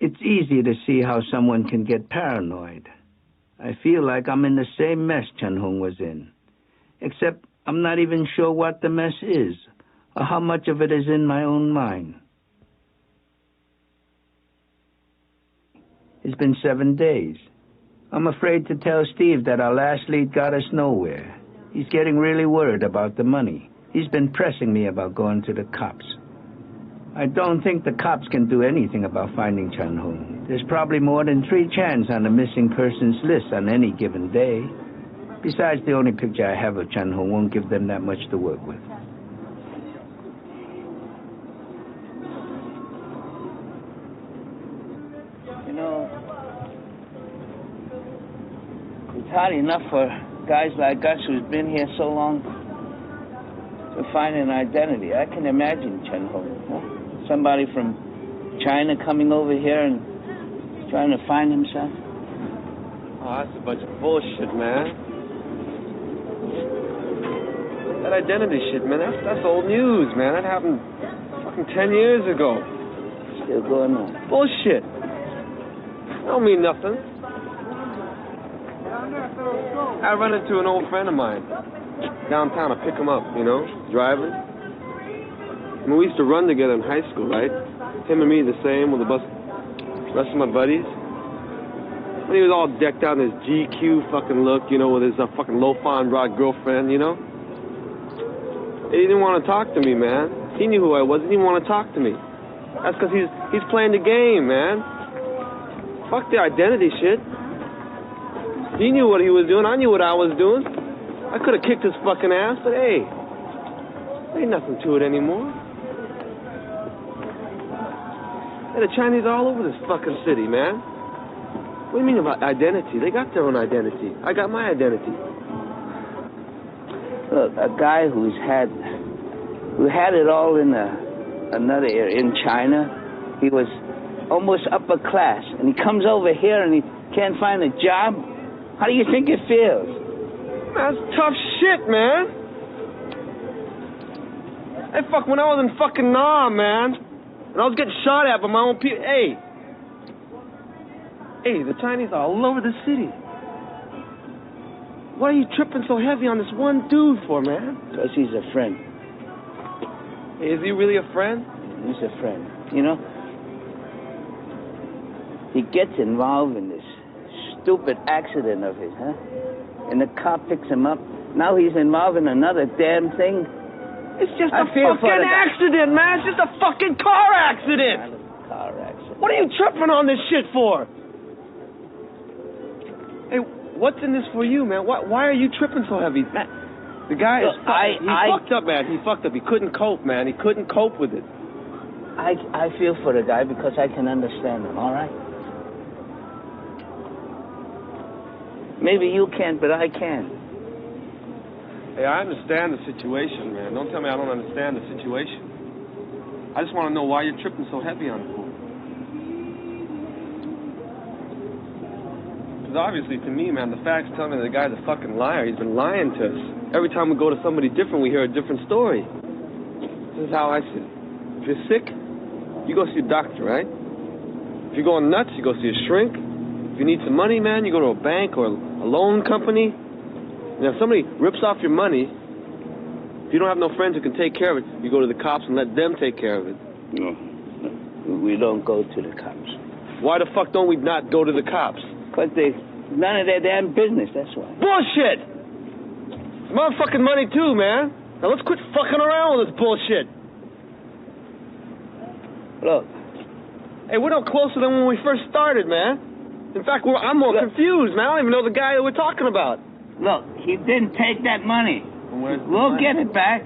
It's easy to see how someone can get paranoid. I feel like I'm in the same mess Chen Hong was in. Except I'm not even sure what the mess is, or how much of it is in my own mind. It's been 7 days. I'm afraid to tell Steve that our last lead got us nowhere. He's getting really worried about the money. He's been pressing me about going to the cops. I don't think the cops can do anything about finding Chen Hong. There's probably more than 3 Chans on the missing persons list on any given day. Besides, the only picture I have of Chen Hong won't give them that much to work with. You know, it's hard enough for guys like us who's been here so long to find an identity. I can imagine Chen Hong, huh? Somebody from China coming over here and trying to find himself. Oh, that's a bunch of bullshit, man. That identity shit, man, that's old news, man. That happened fucking 10 years ago. Still going on. Bullshit. That don't mean nothing. I run into an old friend of mine downtown to pick him up, you know, driving. I mean, we used to run together in high school, right? Him and me the same with the rest of my buddies. When he was all decked out in his GQ fucking look, you know, with his fucking low-fond rod girlfriend, you know? He didn't want to talk to me, man. He knew who I was. He didn't want to talk to me. That's because he's playing the game, man. Fuck the identity shit. He knew what he was doing. I knew what I was doing. I could have kicked his fucking ass, but hey, ain't nothing to it anymore. Hey, the Chinese are all over this fucking city, man. What do you mean about identity? They got their own identity. I got my identity. Look, a guy who had it all in another area, in China, he was almost upper class, and he comes over here and he can't find a job. How do you think it feels? That's tough shit, man. Hey, fuck, when I was in fucking Nam, man, and I was getting shot at by my own people, hey, the Chinese are all over the city. Why are you tripping so heavy on this one dude for, man? Because he's a friend. Hey, is he really a friend? He's a friend. You know, he gets involved in this stupid accident of his, huh? And the cop picks him up. Now he's involved in another damn thing. It's just a fucking accident, man. It's just a fucking car accident. Car accident. What are you tripping on this shit for? Hey, what's in this for you, man? Why are you tripping so heavy? Man, the guy is fucked up, man. He fucked up. He couldn't cope, man. He couldn't cope with it. I feel for the guy because I can understand him, all right? Maybe you can't, but I can. Hey, I understand the situation, man. Don't tell me I don't understand the situation. I just want to know why you're tripping so heavy on it. Because obviously, to me, man, the facts tell me the guy's a fucking liar. He's been lying to us. Every time we go to somebody different, we hear a different story. This is how I see it. If you're sick, you go see a doctor, right? If you're going nuts, you go see a shrink. If you need some money, man, you go to a bank or a loan company. And if somebody rips off your money, if you don't have no friends who can take care of it, you go to the cops and let them take care of it. No, we don't go to the cops. Why the fuck don't we not go to the cops? Because none of their damn business, that's why. Bullshit! It's motherfucking money too, man. Now let's quit fucking around with this bullshit. Look. Hey, we're no closer than when we first started, man. In fact, I'm more confused, man. I don't even know the guy that we're talking about. Look, he didn't take that money. We'll get it back.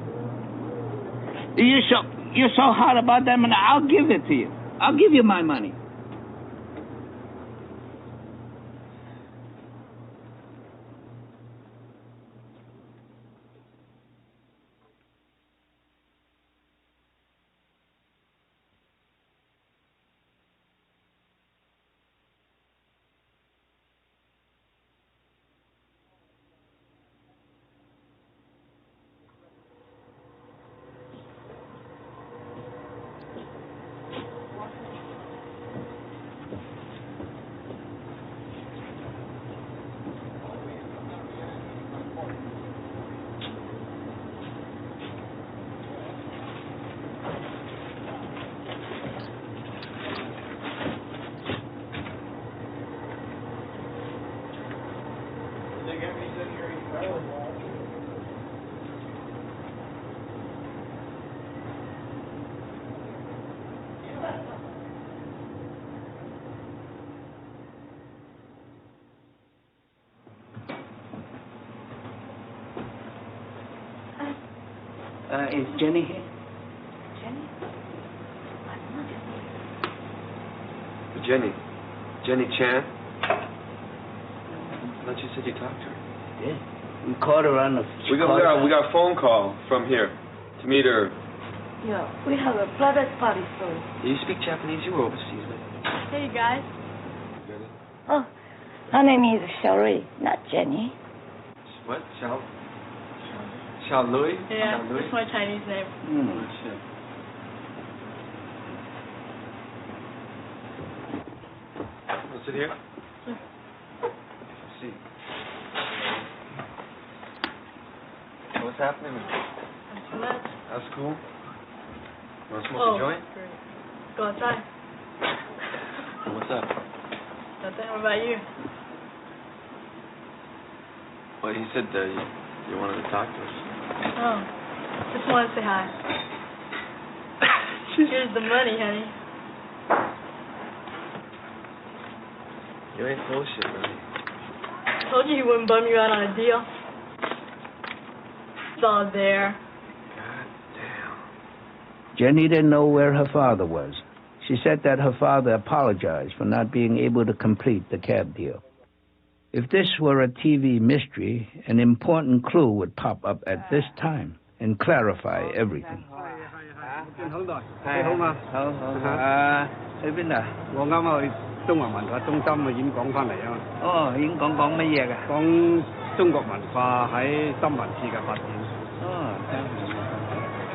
You're so hot about that money. I'll give it to you. I'll give you my money. Is Jenny here? Jenny Chan? I thought you said you talked to her. Yeah. We called her on the... We got a phone call from here to meet her. Yeah, we have a private party soon. Do you speak Japanese? You were overseas, right? Hey, guys. Oh, her name is Xiaorui, not Jenny. What? Xiao Lui? Yeah, Xiao Lui? that's my Chinese name. Oh, shit. Sit here. Sure. See. What's happening? Not much. That's cool. You want to smoke a joint? Great. Go outside. What's up? Nothing. What about you? Well, he said you wanted to talk to us. Oh, just wanted to say hi. Here's the money, honey. You ain't bullshit, man. Told you he wouldn't bum you out on a deal. It's all there. Jenny didn't know where her father was. She said that her father apologized for not being able to complete the cab deal. If this were a TV mystery, an important clue would pop up at this time and clarify everything. 去邊啊？我啱啱去中華文化中心嘅演講翻嚟啊嘛。哦，演講講乜嘢㗎？講中國文化喺三藩市嘅發展。哦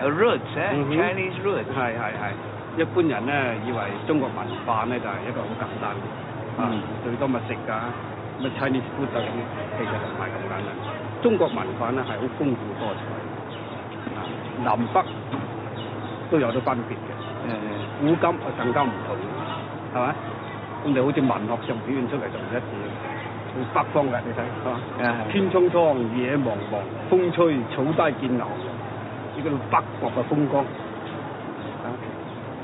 roots, Chinese roots. 係。一般人咧以為中國文化咧就係一個好簡單嘅，最多咪食㗎，乜 Chinese food 啊，其實唔係咁簡單。中國文化咧係好豐富多彩，南北都有啲分別嘅。古今更加唔同，係咪？咁你好似文學上表現出嚟就唔一致。北方嘅你睇係嘛？天蒼蒼，野茫茫，風吹草低見牛，呢個北國嘅風光。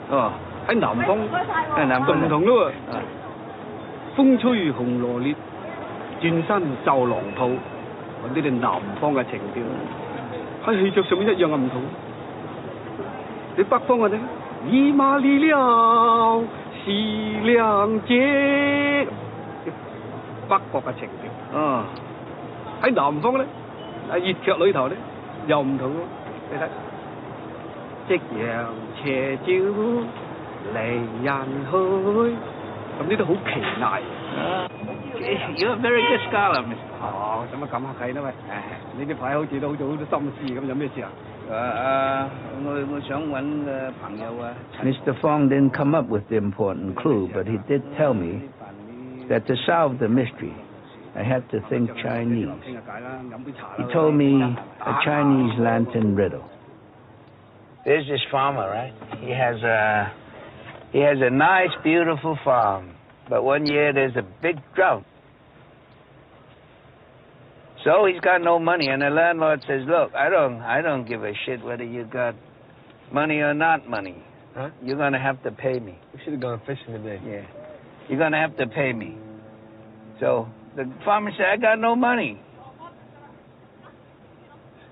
哦，喺南方，就唔同咯喎。風吹紅羅列，轉身就狼肚，呢啲南方嘅情調，喺氣象上面一樣嘅唔同。你北方嘅咧，姨媽離了是亮姐，北國嘅情調。喺南方咧，粵劇裏頭咧又唔同咯。你睇。夕陽斜照離人去，咁呢啲好奇怪。You're a very good scholar, Mr. 哦，使乜咁客氣啦喂？呢啲牌好似都好似好多心思咁，有咩事啊？我想揾個朋友啊。Mr. Fong didn't come up with the important clue, but he did tell me that to solve the mystery, I had to think Chinese. He told me a Chinese lantern riddle. There's this farmer, right? He has a nice, beautiful farm, but one year there's a big drought. So he's got no money, and the landlord says, "Look, I don't give a shit whether you got money or not money. Huh? You're gonna have to pay me." We should have gone fishing today. Yeah, you're gonna have to pay me. So the farmer said, "I got no money."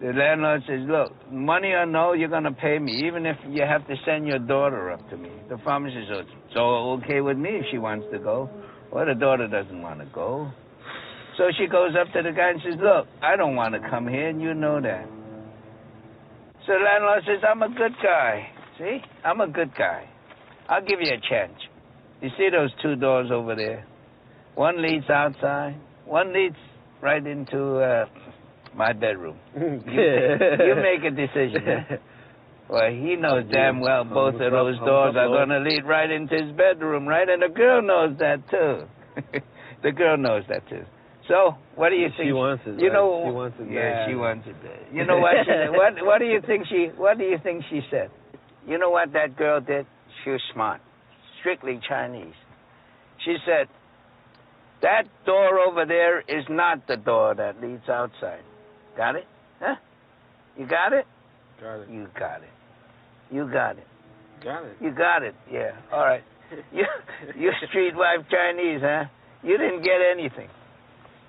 The landlord says, "Look, money or no, you're going to pay me, even if you have to send your daughter up to me." The farmer says, "Oh, it's all okay with me if she wants to go." Well, the daughter doesn't want to go. So she goes up to the guy and says, "Look, I don't want to come here, and you know that." So the landlord says, "I'm a good guy. See? I'm a good guy. I'll give you a chance. You see those two doors over there? One leads outside, one leads right into... my bedroom. You make a decision. Huh? Well, he knows damn well both of those doors are going to lead right into his bedroom, right? And the girl knows that too. The girl knows that too. So, what do you think? She wants it. You know, she wants it. Yeah, she wants it. You know what? What do you think she said? You know what that girl did? She was smart, strictly Chinese. She said, "That door over there is not the door that leads outside." Got it? Huh? You got it? Got it. You got it. You got it. Got it. You got it. Yeah. All right. You streetwife Chinese, huh? You didn't get anything.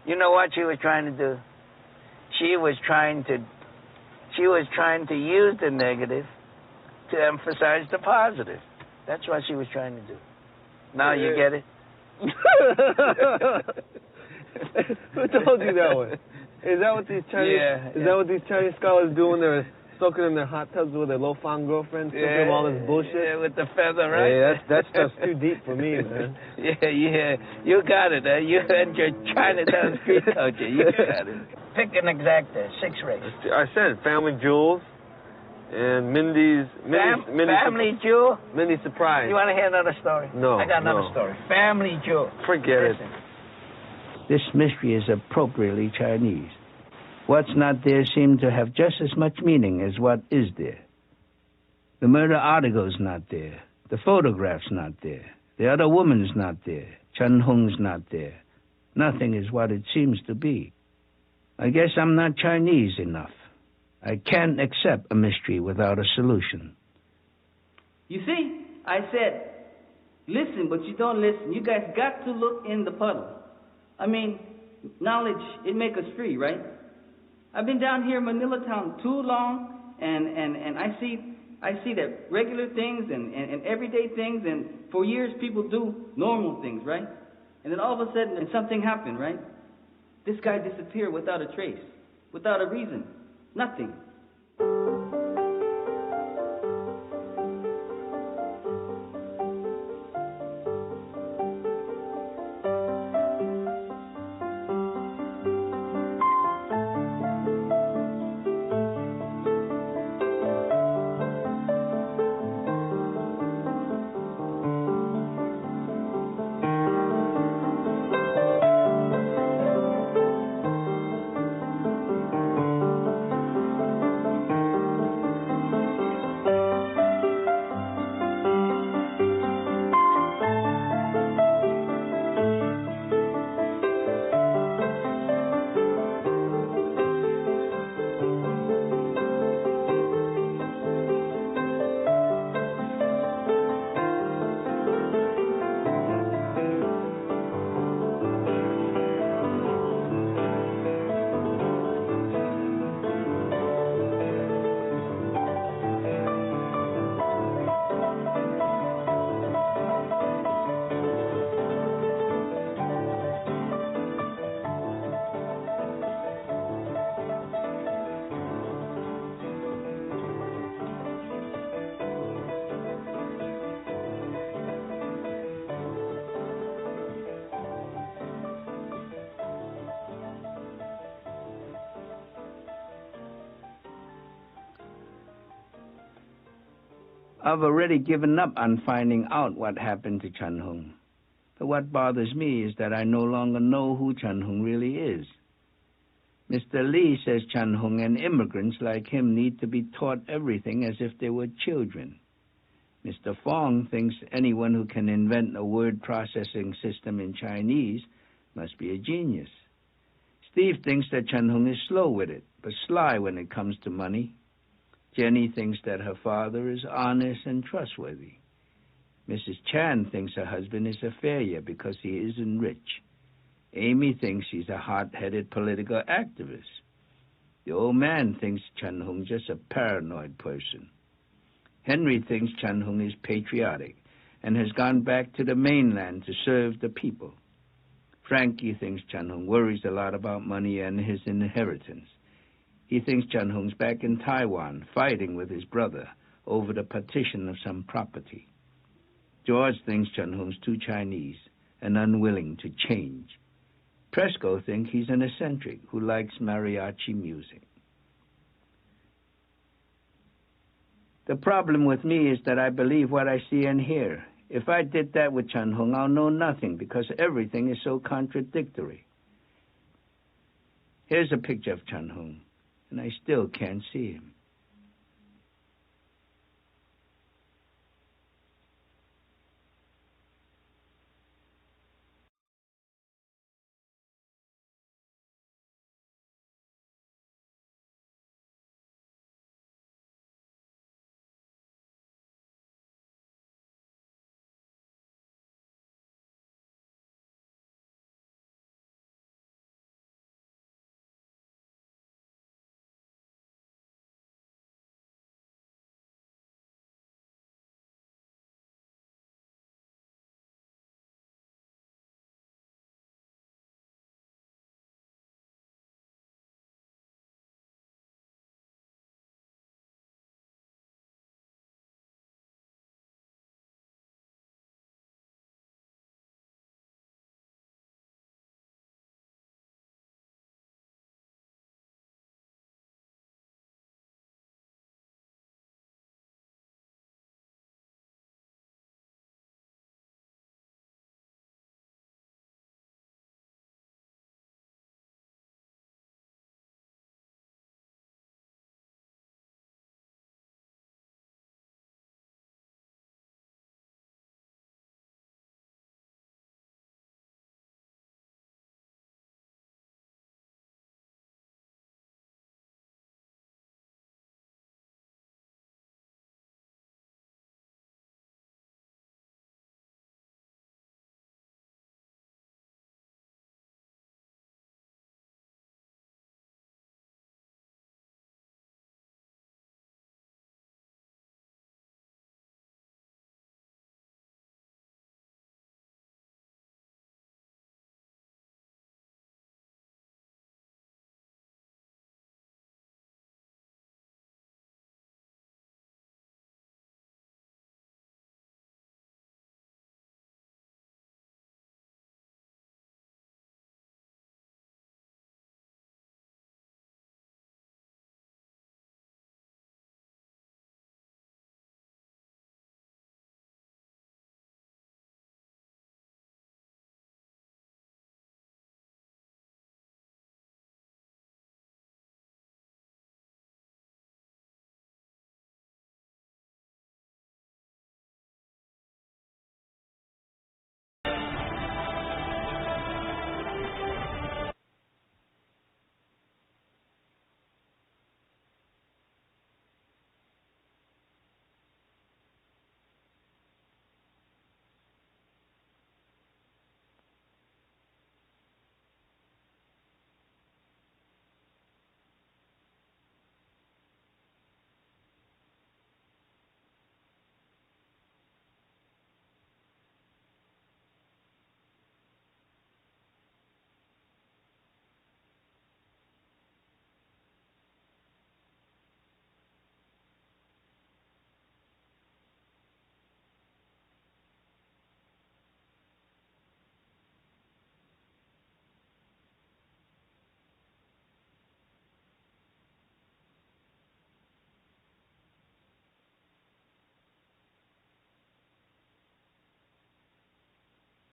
You know what she was trying to do? She was trying to She was trying to use the negative to emphasize the positive. That's what she was trying to do. Now you get it? Who told you that one? Is that what these Chinese? Is that what these Chinese scholars do when they're soaking in their hot tubs with their low-fang girlfriends, thinking of all this bullshit? Yeah, with the feather, right? Yeah, that's just too deep for me, man. Yeah, you got it. You and your Chinatown street culture. You got it. Pick an exacta, 6 race. I said Family Jewels and Mindy's Family Jewel? Mindy's Surprise. You want to hear another story? No. I got another story. Family Jewel. Forget Listen. This mystery is appropriately Chinese. What's not there seems to have just as much meaning as what is there. The murder article's not there. The photograph's not there. The other woman's not there. Chen Hong's not there. Nothing is what it seems to be. I guess I'm not Chinese enough. I can't accept a mystery without a solution. You see, I said, listen, but you don't listen. You guys got to look in the puddle. I mean, knowledge, it makes us free, right? I've been down here in Manila town too long, and I see that regular things and everyday things, and for years people do normal things, right? And then all of a sudden something happened, right? This guy disappeared without a trace, without a reason, nothing. I've already given up on finding out what happened to Chen Hong. But what bothers me is that I no longer know who Chen Hong really is. Mr. Lee says Chen Hong and immigrants like him need to be taught everything as if they were children. Mr. Fong thinks anyone who can invent a word processing system in Chinese must be a genius. Steve thinks that Chen Hong is slow with it, but sly when it comes to money. Jenny thinks that her father is honest and trustworthy. Mrs. Chan thinks her husband is a failure because he isn't rich. Amy thinks he's a hot-headed political activist. The old man thinks Chen Hong just a paranoid person. Henry thinks Chen Hong is patriotic and has gone back to the mainland to serve the people. Frankie thinks Chen Hong worries a lot about money and his inheritance. He thinks Chen Hong's back in Taiwan, fighting with his brother over the partition of some property. George thinks Chen Hong's too Chinese and unwilling to change. Presco thinks he's an eccentric who likes mariachi music. The problem with me is that I believe what I see and hear. If I did that with Chen Hong, I'll know nothing because everything is so contradictory. Here's a picture of Chen Hong, and I still can't see him.